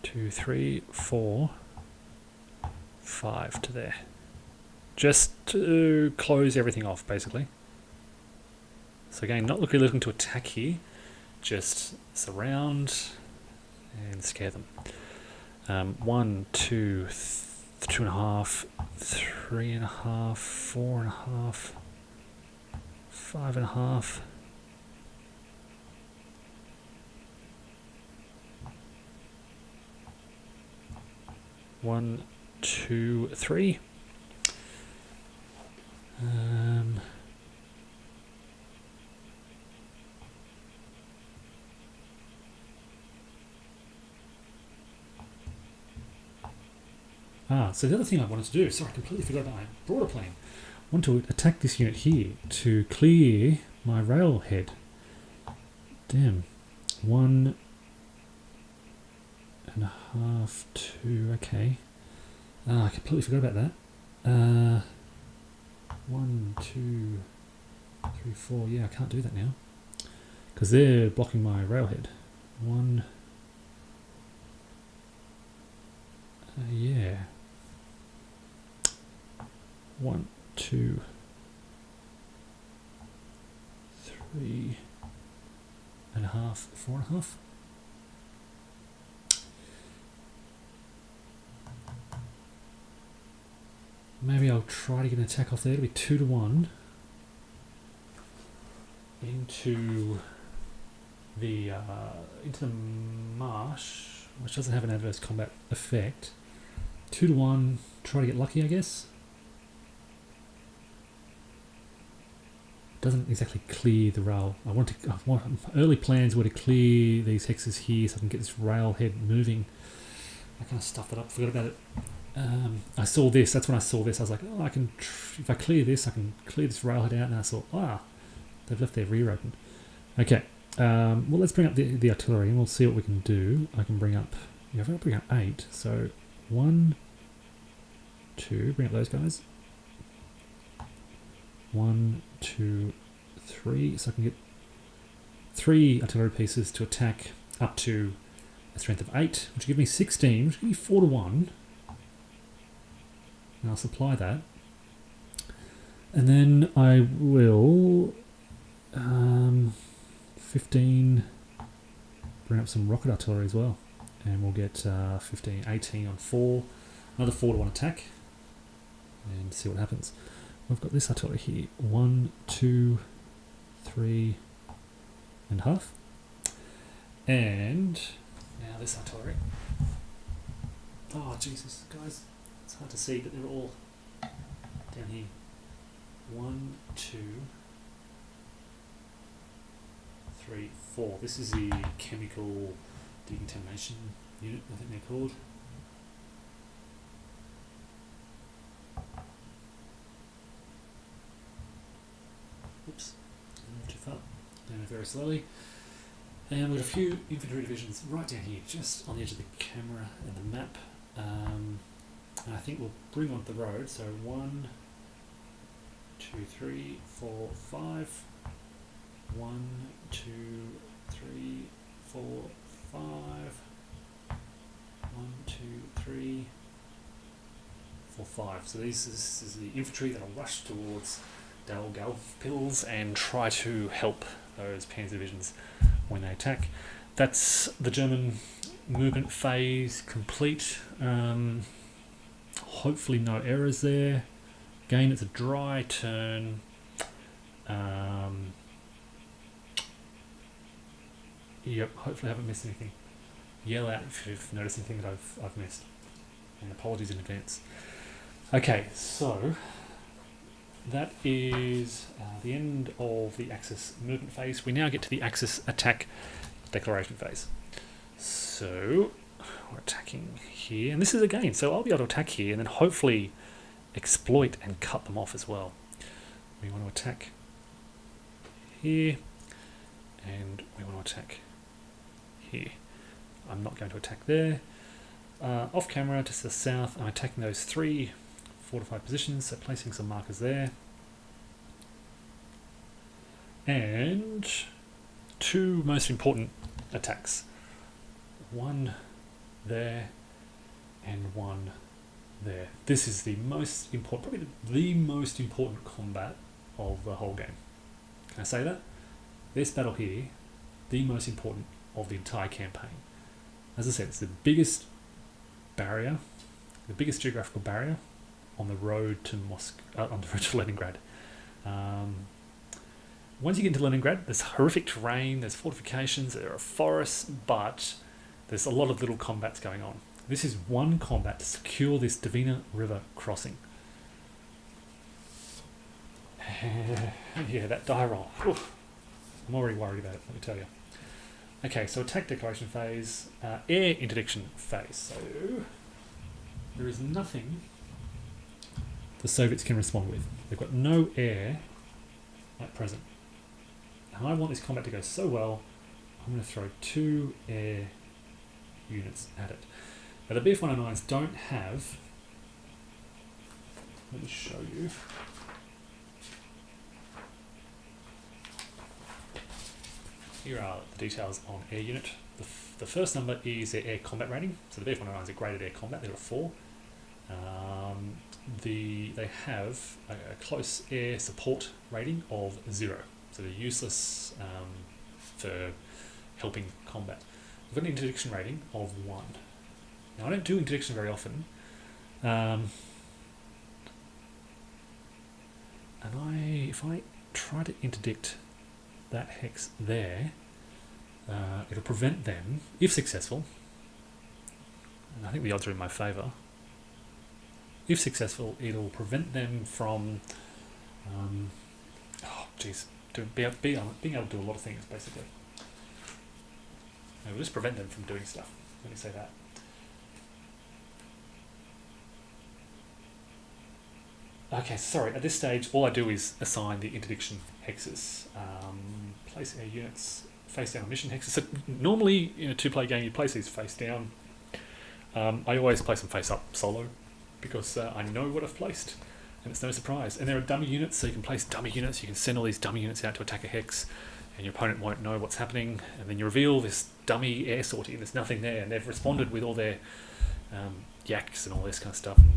2, 3, 4, 5 to there. Just to close everything off, basically. So again, not looking to attack here, just surround and scare them. 1, 2, 2.5, 3.5, 4.5, 5.5. One, 2, 3. So the other thing I wanted to do, sorry, I completely forgot about my broader plan. I want to attack this unit here to clear my railhead. Damn. 1.5, 2, okay. I completely forgot about that. 1, 2, 3, 4, yeah, I can't do that now. Because they're blocking my railhead. 1, yeah. 1, 2, 3.5, 4.5. Maybe I'll try to get an attack off there. It'll be 2 to 1 into the marsh, which doesn't have an adverse combat effect. 2 to 1. Try to get lucky, I guess. Doesn't exactly clear the rail. Early plans were to clear these hexes here so I can get this railhead moving. I kind of stuffed it up. Forgot about it. I saw this. That's when I saw this. I was like, oh, I can. If I clear this, I can clear this railhead out. And I saw, they've left their rear open. Okay. Well, let's bring up the artillery and we'll see what we can do. I can bring up. Yeah, I've got to bring up 8. So 1, 2. Bring up those guys. 1, 2, 3. So I can get 3 artillery pieces to attack up to a strength of 8, which will give me 16, which will give me 4 to 1. And I'll supply that. And then I will 15 bring up some rocket artillery as well. And we'll get 15, 18 on 4. Another 4 to 1 attack. And see what happens. We've got this artillery here. 1, 2, 3.5. And now this artillery. Oh, Jesus, guys. It's hard to see, but they're all down here. 1, 2, 3, 4. This is the chemical decontamination unit, I think they're called. Oops, I moved too far. Down very slowly. And we've got a few infantry divisions right down here, just on the edge of the camera and the map. And I think we'll bring on the road. So 1, 2, 3, 4, 5. 1, 2, 3, 4, 5. 1, 2, 3, 4, 5. So this is the infantry that will rush towards Dalgal Pills and try to help those panzer divisions when they attack. That's the German movement phase complete. Hopefully no errors there. Again, it's a dry turn. Yep, hopefully I haven't missed anything. Yell out if you've noticed anything that I've missed. And apologies in advance. Okay, so that is the end of the Axis movement phase. We now get to the Axis attack declaration phase. So we're attacking here, and this is again, so I'll be able to attack here and then hopefully exploit and cut them off as well. We want to attack here, and we want to attack here. I'm not going to attack there. Off camera, to the south, I'm attacking those 3 fortified positions, so placing some markers there. And 2 most important attacks. 1 there and 1 there. This is the most important, probably the most important combat of the whole game. Can I say that? This battle here, the most important of the entire campaign. As I said, it's the biggest barrier, the biggest geographical barrier on the road to on the road to Leningrad. Once you get into Leningrad, there's horrific terrain, there's fortifications, there are forests, but there's a lot of little combats going on. This is one combat to secure this Dvina river crossing. Yeah, that die roll. Oof. I'm already worried about it, let me tell you. Okay, so attack declaration phase, air interdiction phase. So there is nothing the Soviets can respond with. They've got no air at present. And I want this combat to go so well, I'm going to throw 2 air units at it. Now the BF-109s don't have, let me show you. Here are the details on air unit. The first number is their air combat rating. So the BF-109s are graded air combat, they've got a 4. They have a close air support rating of 0. So they're useless for helping combat. We've got an interdiction rating of 1. Now I don't do interdiction very often. And if I try to interdict that hex there, it'll prevent them, if successful, and I think the odds are in my favour, if successful, it'll prevent them from, being able to do a lot of things, basically. It will just prevent them from doing stuff, let me say that. Okay, sorry, at this stage, all I do is assign the interdiction hexes. Place air units face down on mission hexes. So normally, in a 2-player game, you place these face down. I always place them face up solo, because I know what I've placed, and it's no surprise. And there are dummy units, so you can place dummy units. You can send all these dummy units out to attack a hex, and your opponent won't know what's happening. And then you reveal this dummy air sortie, and there's nothing there, and they've responded with all their yaks and all this kind of stuff. And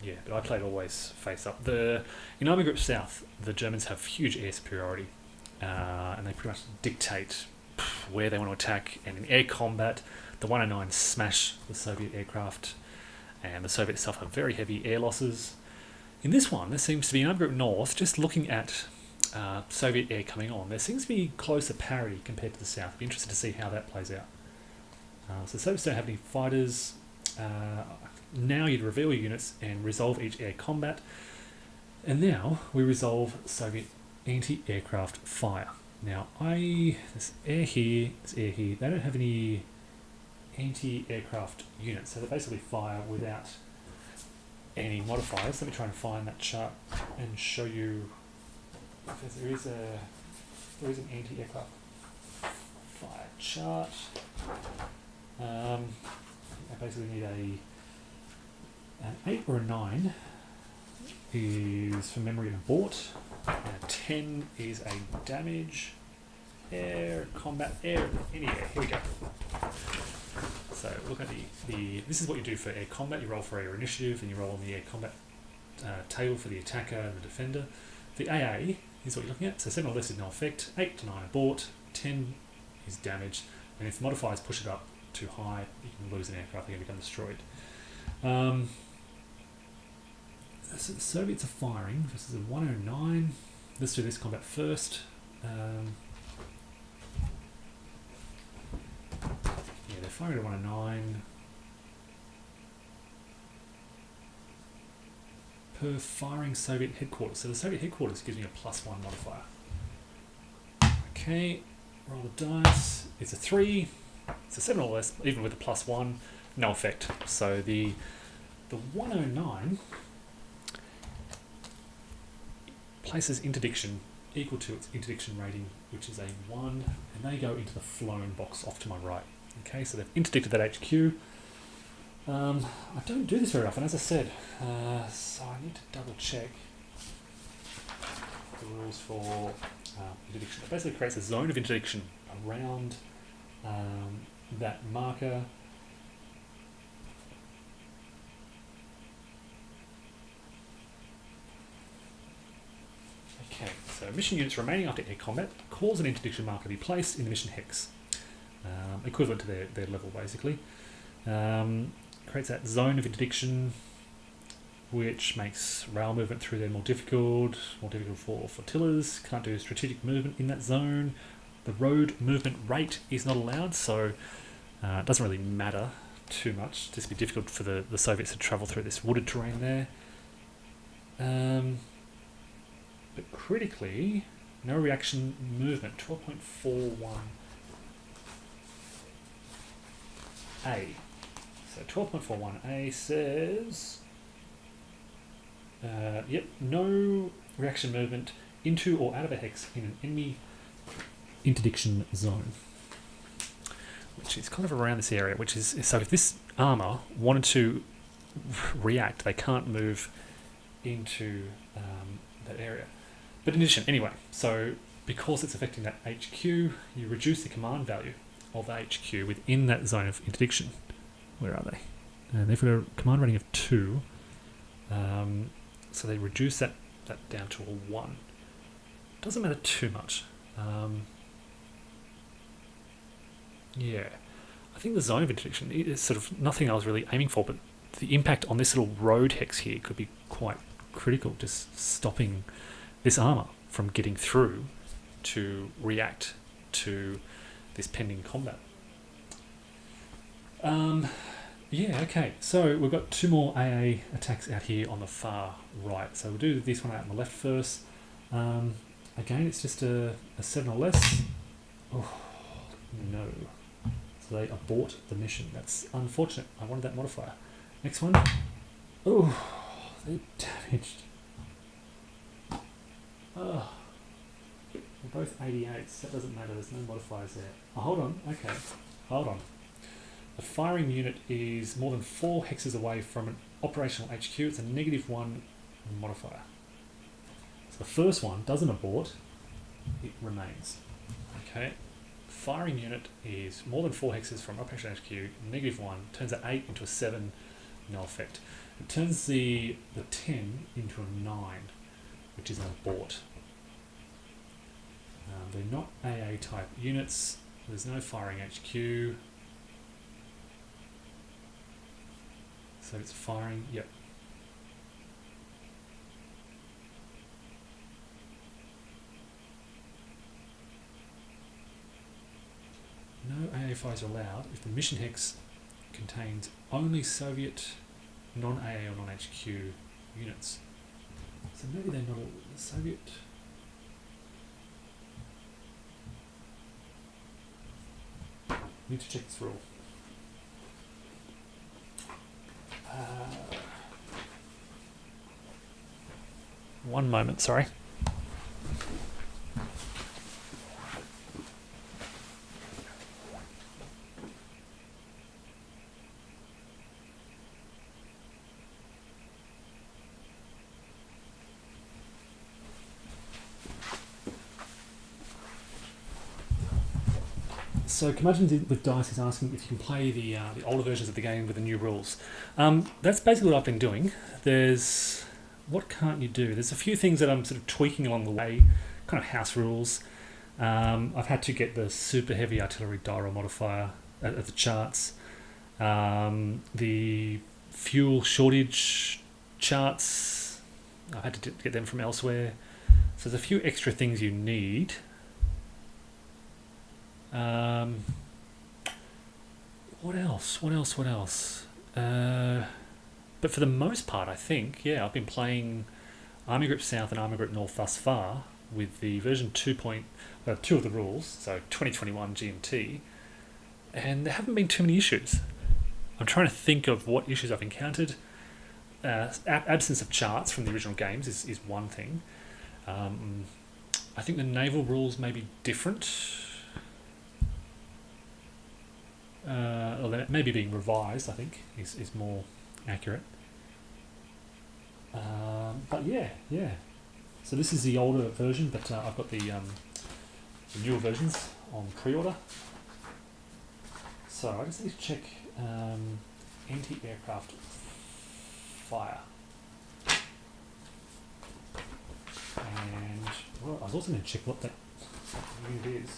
yeah, but I played always face up. In Army Group South, the Germans have huge air superiority, and they pretty much dictate where they want to attack. And in air combat, the 109 smash the Soviet aircraft, and the Soviets suffer very heavy air losses. In this one, there seems to be, in Army Group North, just looking at Soviet air coming on, there seems to be closer parity compared to the South. I'd be interested to see how that plays out. So the Soviets don't have any fighters. Now you'd reveal your units and resolve each air combat. And now we resolve Soviet anti-aircraft fire. Now there's air here, there's air here. They don't have any anti-aircraft units, so they basically fire without any modifiers. Let me try and find that chart and show you if there is an anti-aircraft fire chart. I basically need an 8 or a 9 is for memory and abort. And a 10 is a damage, air, combat, air, any air. Here we go. So look at this is what you do for air combat. You roll for air initiative, and you roll on the air combat table for the attacker and the defender. The AA is what you're looking at. So 7 or less is no effect, 8 to 9 abort, 10 is damage, and if modifiers push it up too high, you can lose an aircraft, they can become destroyed. So the Soviets are firing. This is a 109. Let's do this combat first. firing at 109 per firing Soviet headquarters. So the Soviet headquarters gives me a +1 modifier. Okay, roll the dice. It's a 3. It's a 7 or less, even with a +1, no effect. So the 109 places interdiction equal to its interdiction rating, which is a 1, and they go into the flown box off to my right. Okay, so they've interdicted that HQ. I don't do this very often, as I said, so I need to double check the rules for interdiction. It basically creates a zone of interdiction around that marker. Okay, so mission units remaining after air combat cause an interdiction marker to be placed in the mission hex, equivalent to their level basically. Creates that zone of interdiction, which makes rail movement through there more difficult for flottillas. Can't do strategic movement in that zone. The road movement rate is not allowed, so it doesn't really matter too much. Just be difficult for the Soviets to travel through this wooded terrain there. But critically, no reaction movement, 12.41A. So 12.41A says, yep, no reaction movement into or out of a hex in an enemy interdiction zone, which is kind of around this area, which is, so if this armour wanted to react, they can't move into that area. But in addition, anyway, so because it's affecting that HQ, you reduce the command value of the HQ within that zone of interdiction. Where are they? And they've got a command rating of 2, so they reduce that down to a 1. Doesn't matter too much. Yeah, I think the zone of interdiction is sort of nothing I was really aiming for, but the impact on this little road hex here could be quite critical, just stopping this armour from getting through to react to this pending combat. Yeah, okay, so we've got 2 more AA attacks out here on the far right. So we'll do this one out on the left first. Again, it's just a 7 or less. Oh, no. So they abort the mission. That's unfortunate. I wanted that modifier. Next one. Oh, they're damaged. Oh, they're both 88s. That doesn't matter. There's no modifiers there. Oh, hold on. Okay, hold on. The firing unit is more than 4 hexes away from an operational HQ. It's a -1 modifier. So the first one doesn't abort. It remains. Okay. Firing unit is more than 4 hexes from operational HQ. -1 turns an 8 into a 7. No effect. It turns the 10 into a 9, which is an abort. They're not AA type units. There's no firing HQ. So it's firing, yep. No AA fires are allowed if the mission hex contains only Soviet non-AA or non-HQ units. So maybe they're not all Soviet. Need to check this rule. One moment, sorry. So Curmudgeons with Dice is asking if you can play the older versions of the game with the new rules. That's basically what I've been doing. There's... What can't you do? There's a few things that I'm sort of tweaking along the way, kind of house rules. I've had to get the super heavy artillery die roll modifier at the charts. The fuel shortage charts, I've had to get them from elsewhere. So there's a few extra things you need. What What else? But for the most part, I think, yeah, I've been playing Army Group South and Army Group North thus far with the version 2 of the rules, so 2021 GMT, and there haven't been too many issues. I'm trying to think of what issues I've encountered. Absence of charts from the original games is one thing. I think the naval rules may be different. Or they may be being revised, I think, is more accurate. But yeah. So this is the older version, but I've got the newer versions on pre-order. So I just need to check anti-aircraft fire. And well, I was also going to check what that unit is.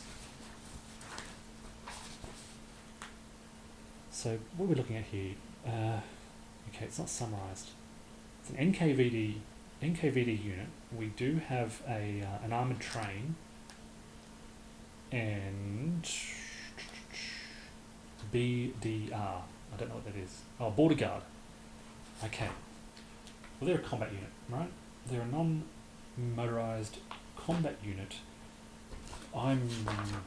So what we're looking at here, okay, it's not summarised. It's an NKVD unit. We do have an armoured train and BDR. I don't know what that is. Oh, border guard. Okay. Well, they're a combat unit, right? They're a non-motorised combat unit. I'm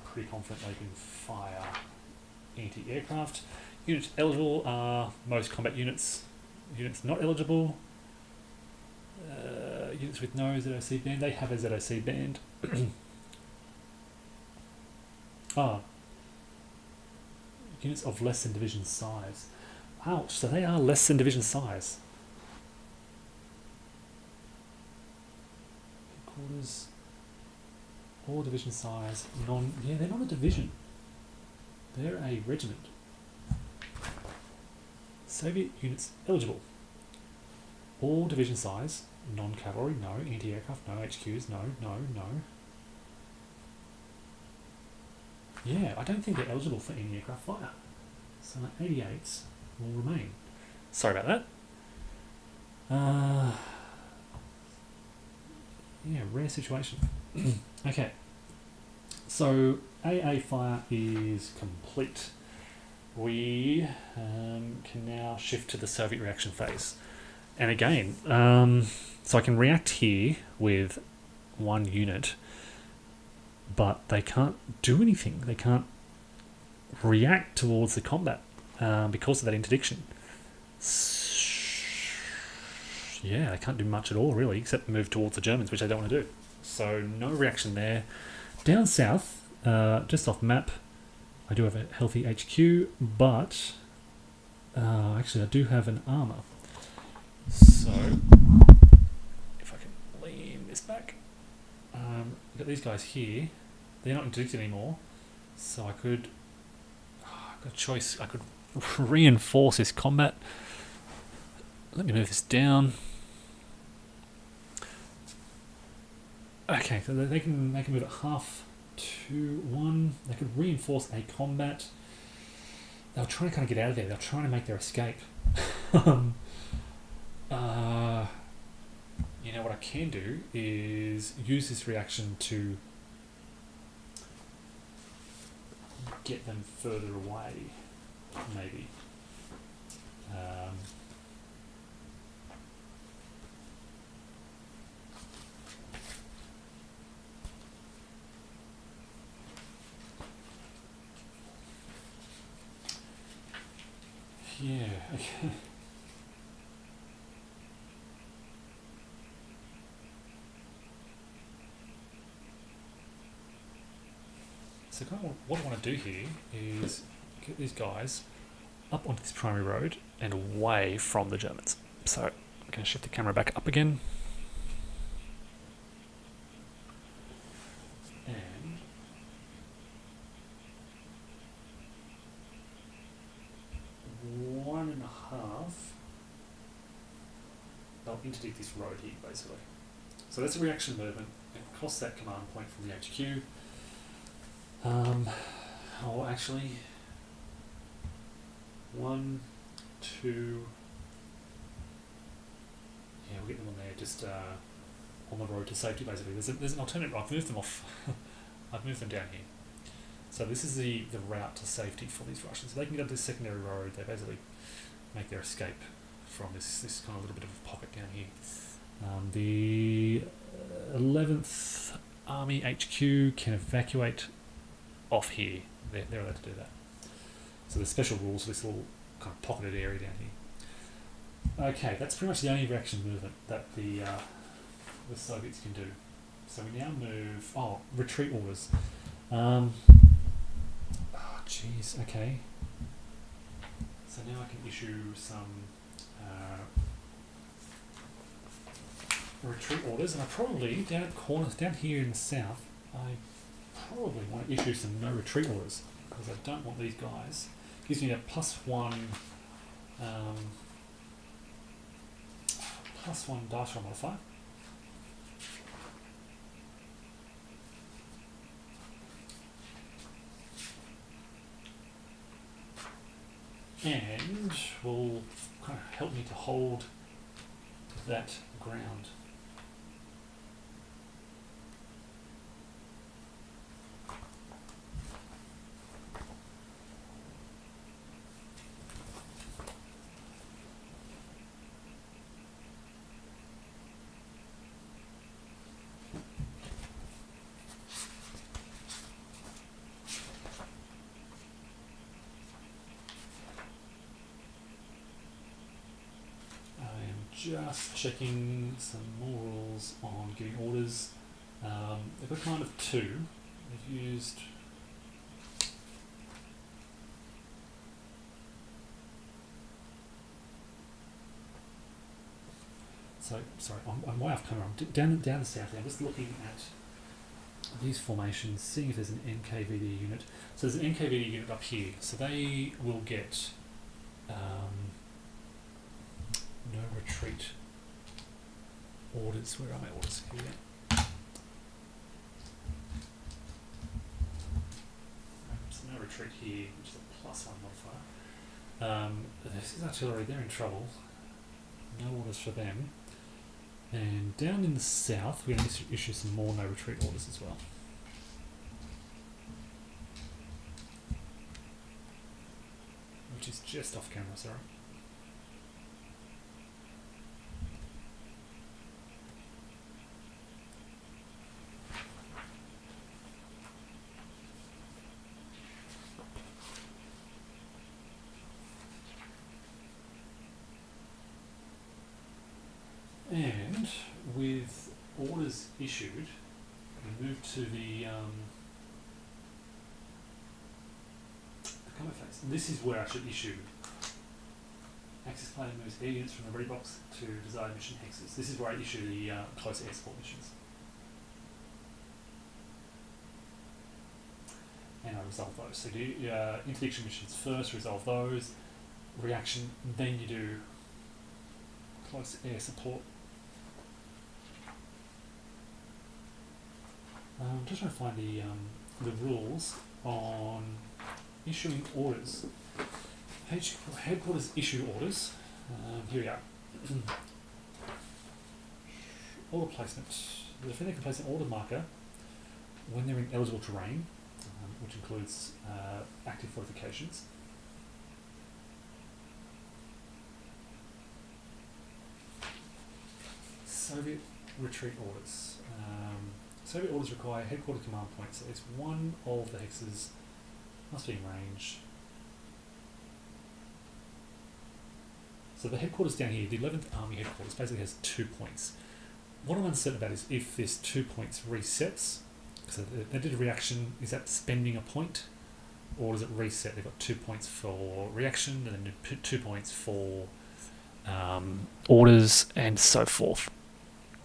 pretty confident they can fire anti-aircraft. Units eligible are most combat units. Units not eligible, units with no ZOC band. They have a ZOC band. Units of less than division size. Ouch, so they are less than division size. Headquarters, all division size, they're not a division. They're a regiment. Soviet units eligible. All division size, non-cavalry, no. Anti-aircraft, no. HQs, no. Yeah, I don't think they're eligible for any aircraft fire. So my 88s will remain. Sorry about that. Yeah, rare situation. Okay. So AA fire is complete. We can now shift to the Soviet reaction phase. And again, so I can react here with one unit, but they can't do anything. They can't react towards the combat because of that interdiction. Yeah, they can't do much at all, really, except move towards the Germans, which they don't want to do. So no reaction there. Down south, just off map, I do have a healthy HQ, but actually I do have an armour. So, if I can lean this back, I've got these guys here. They're not interdicted anymore, so I could, I've got a choice. I could reinforce this combat. Let me move this down. Okay, so they can move it 1/2 to 1. They could reinforce a combat. They'll try to kind of get out of there. They're trying to make their escape. You know what I can do is use this reaction to get them further away, maybe. Yeah, okay. So kind of what I want to do here is get these guys up onto this primary road and away from the Germans. So I'm going to shift the camera back up again. And one and a half. They'll interdict this road here, basically. So that's a reaction movement. It costs that command point from the HQ. Oh, actually, 1, 2. Yeah, we'll get them on there, just on the road to safety, basically. There's an alternative. I've moved them off. I've moved them down here. So this is the route to safety for these Russians. If they can go to the secondary road, they basically make their escape from this kind of little bit of a pocket down here. The 11th Army HQ can evacuate off here. They're allowed to do that. So there's special rules for this little kind of pocketed area down here. Okay, that's pretty much the only reaction movement that the Soviets can do. So we now move... Oh, retreat orders. Oh, jeez, okay. So now I can issue some retreat orders, and I probably, down at the corners, down here in the south, I probably want to issue some no retreat orders, because I don't want these guys. It gives me a +1 +1 dice roll modifier. And will kind of help me to hold that ground. Just checking some more rules on giving orders. They've got kind of two. They've used... So, sorry, I'm way off camera. I'm down the south. I'm just looking at these formations, seeing if there's an NKVD unit. So there's an NKVD unit up here. So they will get... no retreat orders. Where are my orders? Here. So no retreat here, which is a +1 modifier. This is artillery. They're in trouble. No orders for them. And down in the south, we're going to issue some more no retreat orders as well. Which is just off camera, sorry. And with orders issued, we move to the combat phase. And this is where I should issue Axis player moves air units from the ready box to desired mission hexes. This is where I issue the close air support missions. And I resolve those. So do interdiction missions first, resolve those. Reaction, then you do close air support. I'm just trying to find the rules on issuing orders. Headquarters issue orders. Here we are. Order placement. The defender can place an order marker when they're in eligible terrain, which includes active fortifications. Soviet retreat orders. Soviet orders require headquarters command points. So it's one of the hexes must be in range. So the headquarters down here, the 11th Army headquarters, basically has 2 points. What I'm uncertain about is if this 2 points resets. So they did a reaction. Is that spending a point, or does it reset? They've got 2 points for reaction, and then 2 points for orders, and so forth.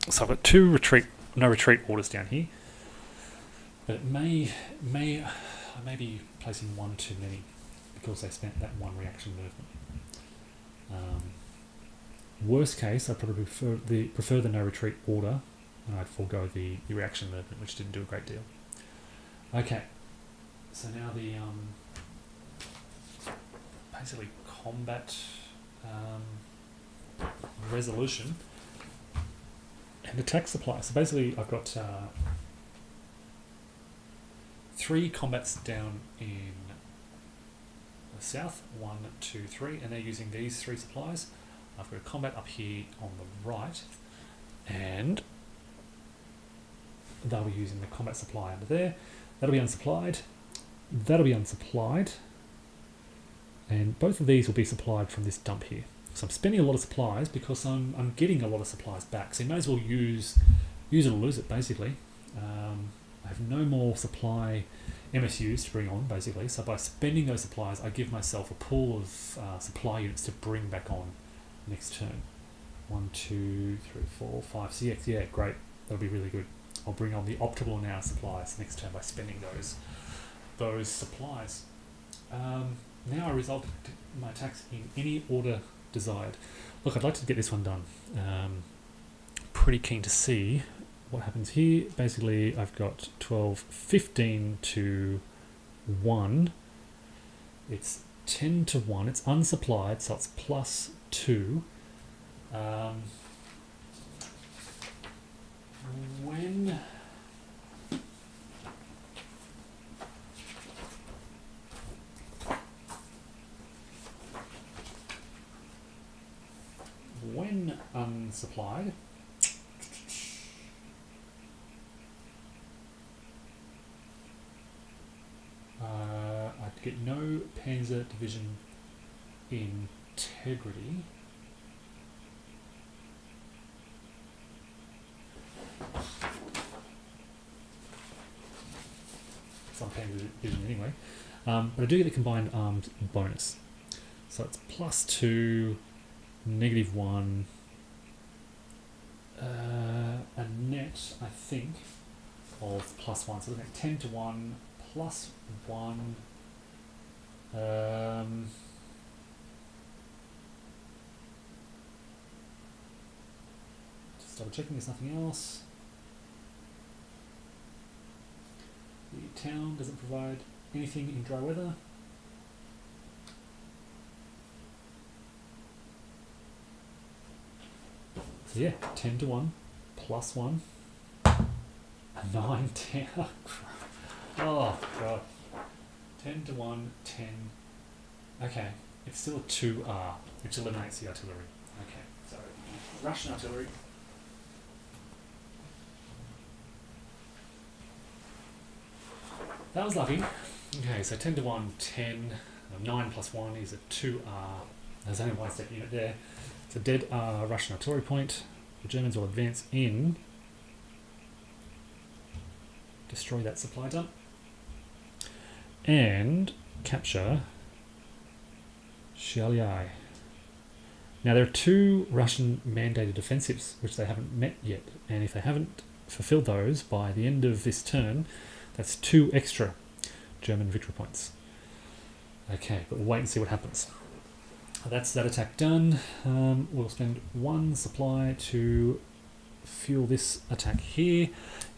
So I've got two no retreat orders down here, but it I may be placing one too many because they spent that one reaction movement. Worst case, I probably prefer the no retreat order, and I'd forego the reaction movement, which didn't do a great deal. Okay, so now the basically combat resolution and attack supply. So basically I've got 3 combats down in the south, 1, 2, 3, and they're using these 3 supplies. I've got a combat up here on the right, and they'll be using the combat supply under there. That'll be unsupplied. That'll be unsupplied. And both of these will be supplied from this dump here. So I'm spending a lot of supplies because I'm getting a lot of supplies back. So you may as well use it or lose it, basically. I have no more supply MSUs to bring on, basically. So by spending those supplies, I give myself a pool of supply units to bring back on next turn. 1, 2, 3, 4, 5, 6. Yeah, great. That'll be really good. I'll bring on the optimal now supplies next turn by spending those supplies. Now I resolve my attacks in any order desired. Look, I'd like to get this one done. Pretty keen to see what happens here. Basically, I've got 12, 15 to 1. It's 10 to 1. It's unsupplied, so it's plus 2. When unsupplied, I'd get no Panzer Division integrity. Some Panzer Division anyway. But I do get the combined armed bonus. So it's plus 2, -1, a net, I think, of plus 1. So looking at 10 to 1, plus 1. Just double checking there's nothing else. The town doesn't provide anything in dry weather. So yeah, 10 to 1, plus 1, 9, 10, oh god, 10 to 1, 10, okay, it's still a 2R, which eliminates the artillery. Okay, so Russian artillery. That was lucky. Okay, so 10 to 1, 10, 9 plus 1 is a 2R. There's only one step unit there. It's a dead Russian artillery point. The Germans will advance in, destroy that supply dump, and capture Xiaoliai. Now there are 2 Russian mandated offensives which they haven't met yet, and if they haven't fulfilled those by the end of this turn, that's 2 extra German victory points. Okay, but we'll wait and see what happens. That's that attack done. We'll spend 1 supply to fuel this attack here.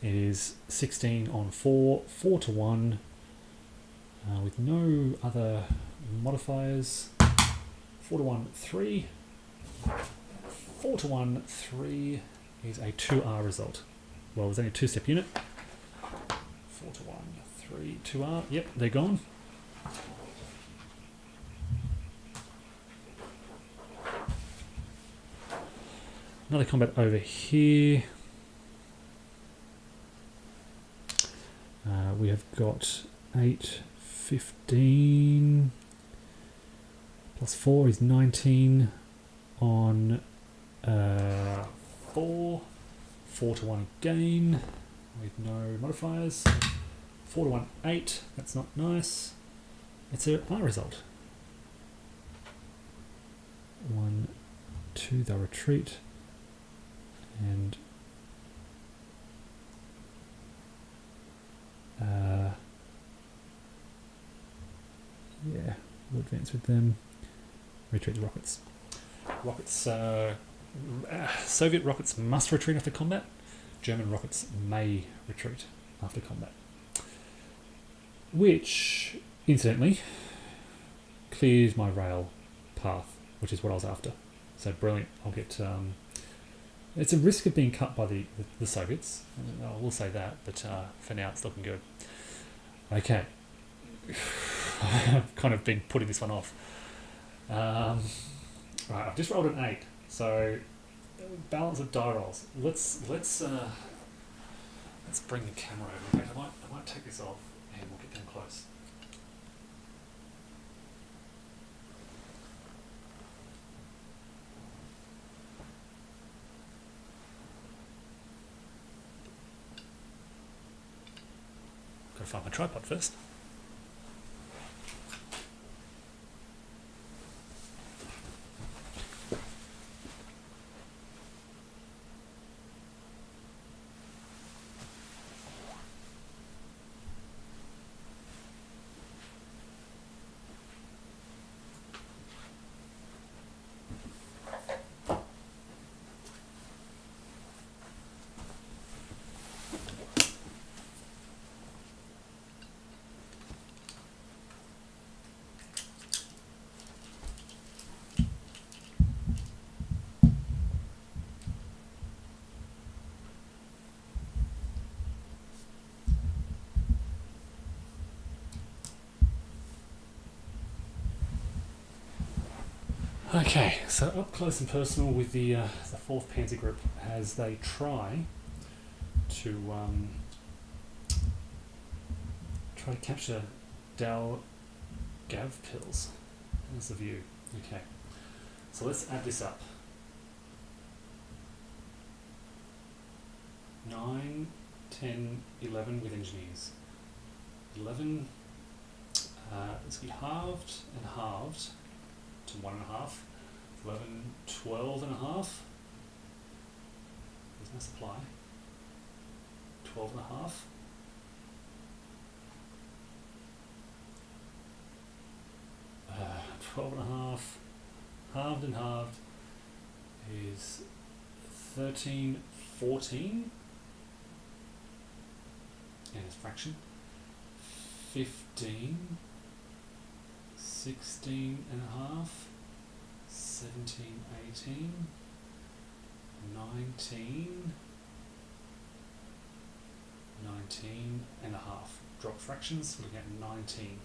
It is 16 on 4, 4 to 1, with no other modifiers. 4 to 1, 3. 4 to 1, 3 is a 2R result. Well, there's only a 2-step unit. 4 to 1, 3, 2R. Yep, they're gone. Another combat over here. We have got 8, 15, plus 4 is 19 on 4. 4 to 1 again, with no modifiers. 4 to 1, 8, that's not nice. It's a R result. 1, 2, they'll retreat. And yeah, we'll advance with them. Retreat the rockets. Soviet rockets must retreat after combat. German rockets may retreat after combat. Which, incidentally, clears my rail path, which is what I was after. So brilliant. I'll get... it's a risk of being cut by the Soviets. I will say that, but for now it's looking good. Okay. I've kind of been putting this one off. Right, I've just rolled an 8. So balance of die rolls. Let's bring the camera over. In fact, I might take this off and we'll get down close. Gotta find my tripod first. Okay, so up close and personal with the 4th Panzer Group as they try to capture Dal Gav pills. There's the view. Okay, so let's add this up. 9, 10, 11 with engineers. 11, this will be halved and halved to 1.5. 11, 12 and a half. There's no supply. 12 and a half. Uh, 12 and a half. Halved and halved is 13, 14. And it's fraction. 15. 16 and a half, 17, 18, 19, 19 and a half. Drop fractions, looking at 19.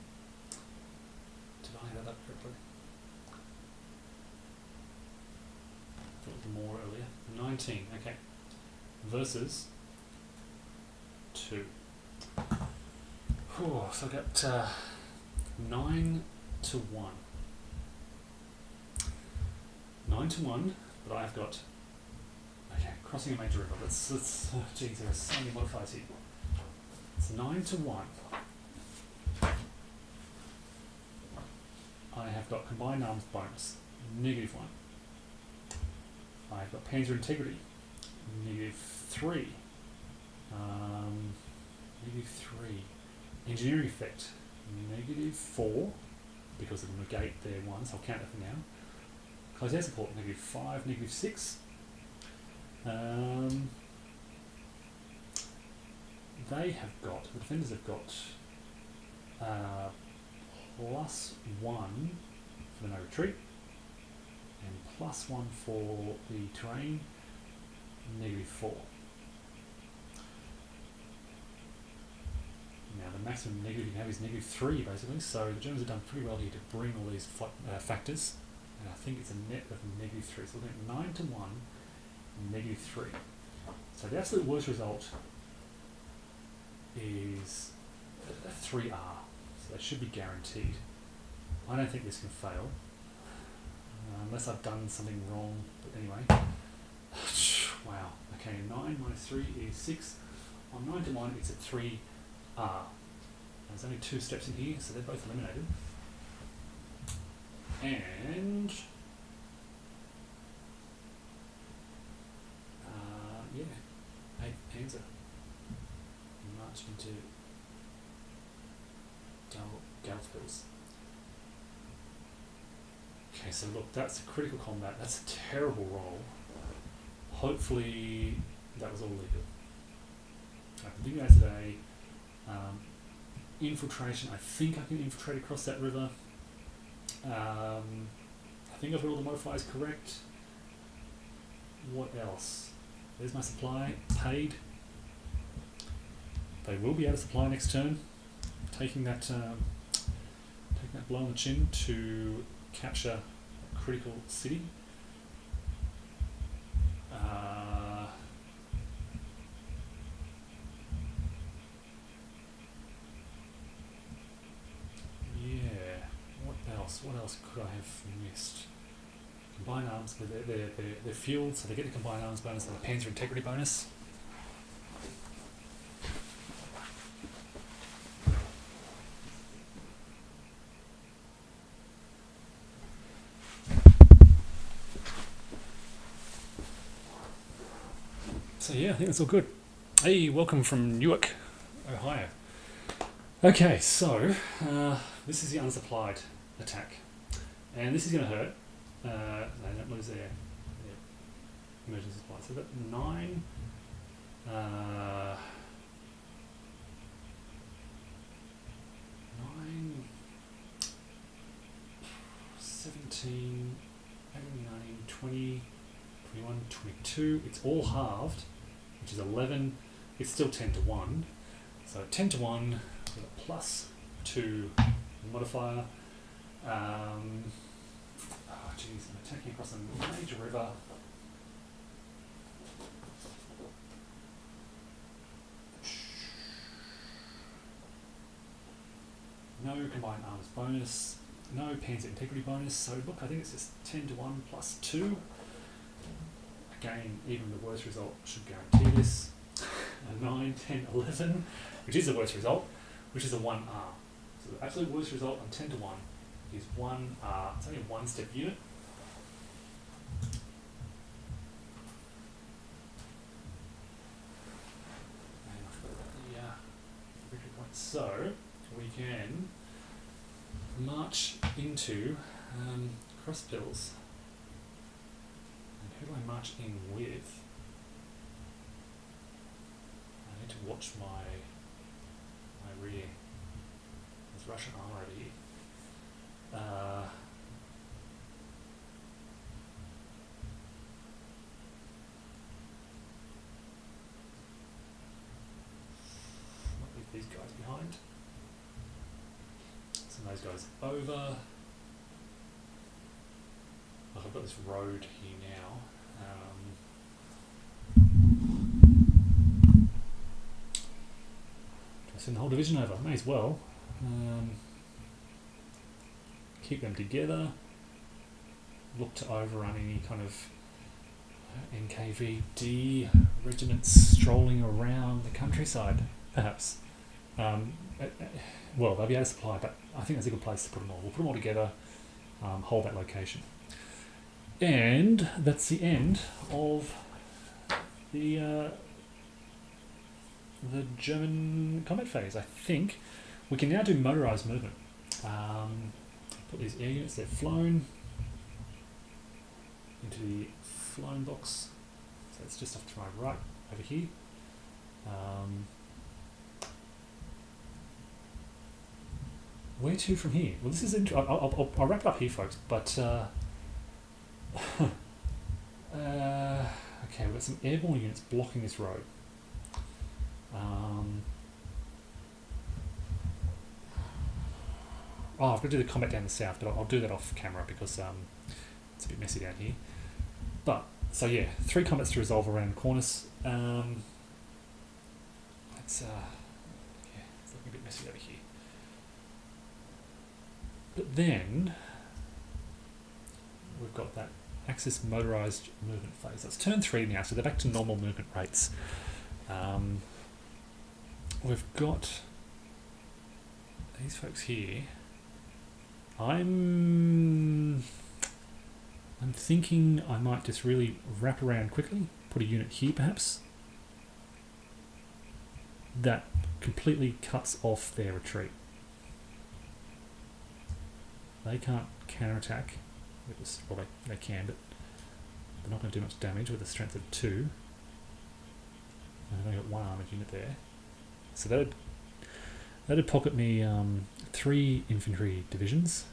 Did I have that correctly? I thought more earlier. 19, okay. Versus 2. Whew, so I've got 9 to 1. 9 to 1, but I've got, okay, crossing a major river. Geez, there are so many modifiers here. It's 9 to 1. I have got combined arms bonus, -1. I've got Panzer integrity, -3. -3. Engineering effect, -4. Because it'll negate their 1, so I'll count that for now. Close air support, -5, -6. They have got, the defenders have got +1 for the no retreat, and +1 for the terrain, -4. Now the maximum negative you can have is -3 basically, so the Germans have done pretty well here to bring all these factors, and I think it's a net of -3, so we're looking at 9 to 1, -3. So the absolute worst result is a 3R, so that should be guaranteed. I don't think this can fail, unless I've done something wrong, but anyway. Wow, okay, 9 minus 3 is 6. On 9 to 1 it's a 3R. There's only 2 steps in here, so they're both eliminated. And yeah, 8th Panzer march into Galspils. Okay, so look, that's a critical combat. That's a terrible roll. Hopefully that was all legal. I've been doing that today. Infiltration, I think I can infiltrate across that river. I think I've got all the modifiers correct. What else? There's my supply, paid. They will be out of supply next turn. taking that blow on the chin to capture a critical city. What else could I have missed? Combined arms, they're fueled, so they get the combined arms bonus and the Panzer integrity bonus. So yeah, I think that's all good. Hey, welcome from Newark, Ohio. Okay, so this is the Unsupplied Attack, and this is going to hurt. They don't lose their emergency supply. So that 9, 17, 18, 19, 20, 21, 22. It's all halved, which is 11. It's still 10 to 1. So 10 to 1 with a +2 modifier. I'm attacking across a major river. No combined arms bonus, no Panzer integrity bonus, so look, I think it's just 10 to 1 +2. Again, even the worst result should guarantee this. 9, 10, 11, which is the worst result, which is a 1R. So the absolute worst result on 10 to 1 is 1R. It's only a 1-step unit. And I forgot about the victory point. So we can march into Crosspills. And who do I march in with? I need to watch my rear. There's Russian armor over here. Might leave these guys behind. Send those guys over. I've got this road here now. Send the whole division over. May as well. Keep them together. Look to overrun any kind of NKVD regiments strolling around the countryside, perhaps. Well, they'll be out of supply, but I think that's a good place to put them all. We'll put them all together, hold that location. And that's the end of the German combat phase. I think we can now do motorized movement. Put these air units, they're flown into the flown box. So it's just off to my right over here. Where to from here? Well, this is I'll wrap it up here, folks. But okay, we've got some airborne units blocking this road. I've got to do the combat down the south, but I'll do that off camera because it's a bit messy down here. But so yeah, 3 combats to resolve around Cornus. It's looking a bit messy over here. But then we've got that Axis motorized movement phase. That's turn 3 now, so they're back to normal movement rates. We've got these folks here. I'm thinking I might just really wrap around quickly, put a unit here perhaps. That completely cuts off their retreat. They can't counterattack. Well, they can, but they're not going to do much damage with a strength of 2. And I've only got 1 armoured unit there. So that'd pocket me 3 infantry divisions.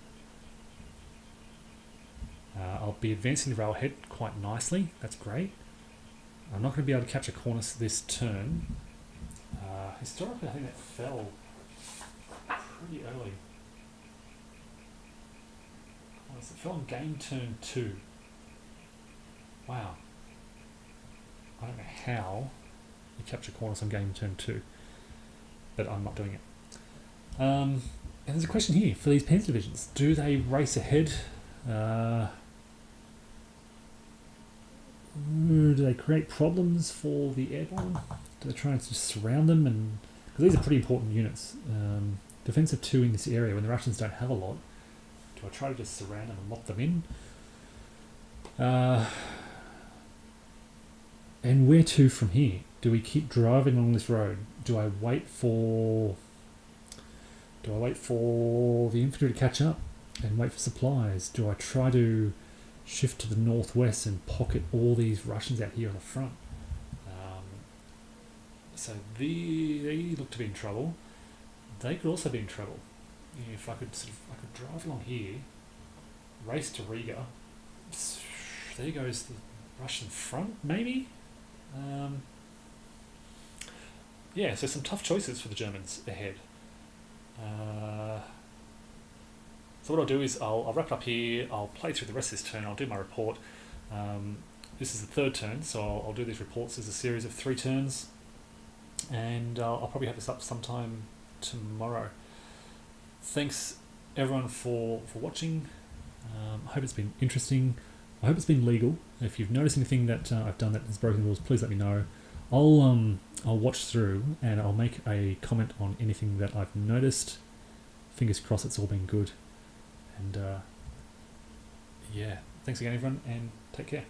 I'll be advancing the railhead quite nicely. That's great. I'm not going to be able to capture Cornus this turn. Historically, I think that fell pretty early. It fell on game turn 2. Wow. I don't know how you capture corners on game turn 2, but I'm not doing it. And there's a question here for these Panzer divisions. Do they race ahead? Do they create problems for the airborne? Do they try and just surround them? And because these are pretty important units. Defensive 2 in this area when the Russians don't have a lot. Do I try to just surround them and lock them in? And where to from here? Do we keep driving along this road? Do I wait for the infantry to catch up and wait for supplies? Do I try to shift to the northwest and pocket all these Russians out here on the front? So they look to be in trouble. They could also be in trouble. If I could drive along here, race to Riga. There goes the Russian front, maybe. Yeah, so some tough choices for the Germans ahead. So what I'll do is I'll wrap it up here. I'll play through the rest of this turn. I'll do my report. This is the third turn, so I'll do these reports as a series of 3 turns, and I'll probably have this up sometime tomorrow. Thanks everyone for watching. I hope it's been interesting. I hope it's been legal. If you've noticed anything that I've done that has broken the rules, please let me know. I'll watch through and I'll make a comment on anything that I've noticed. Fingers crossed it's all been good. And yeah, thanks again everyone, and take care.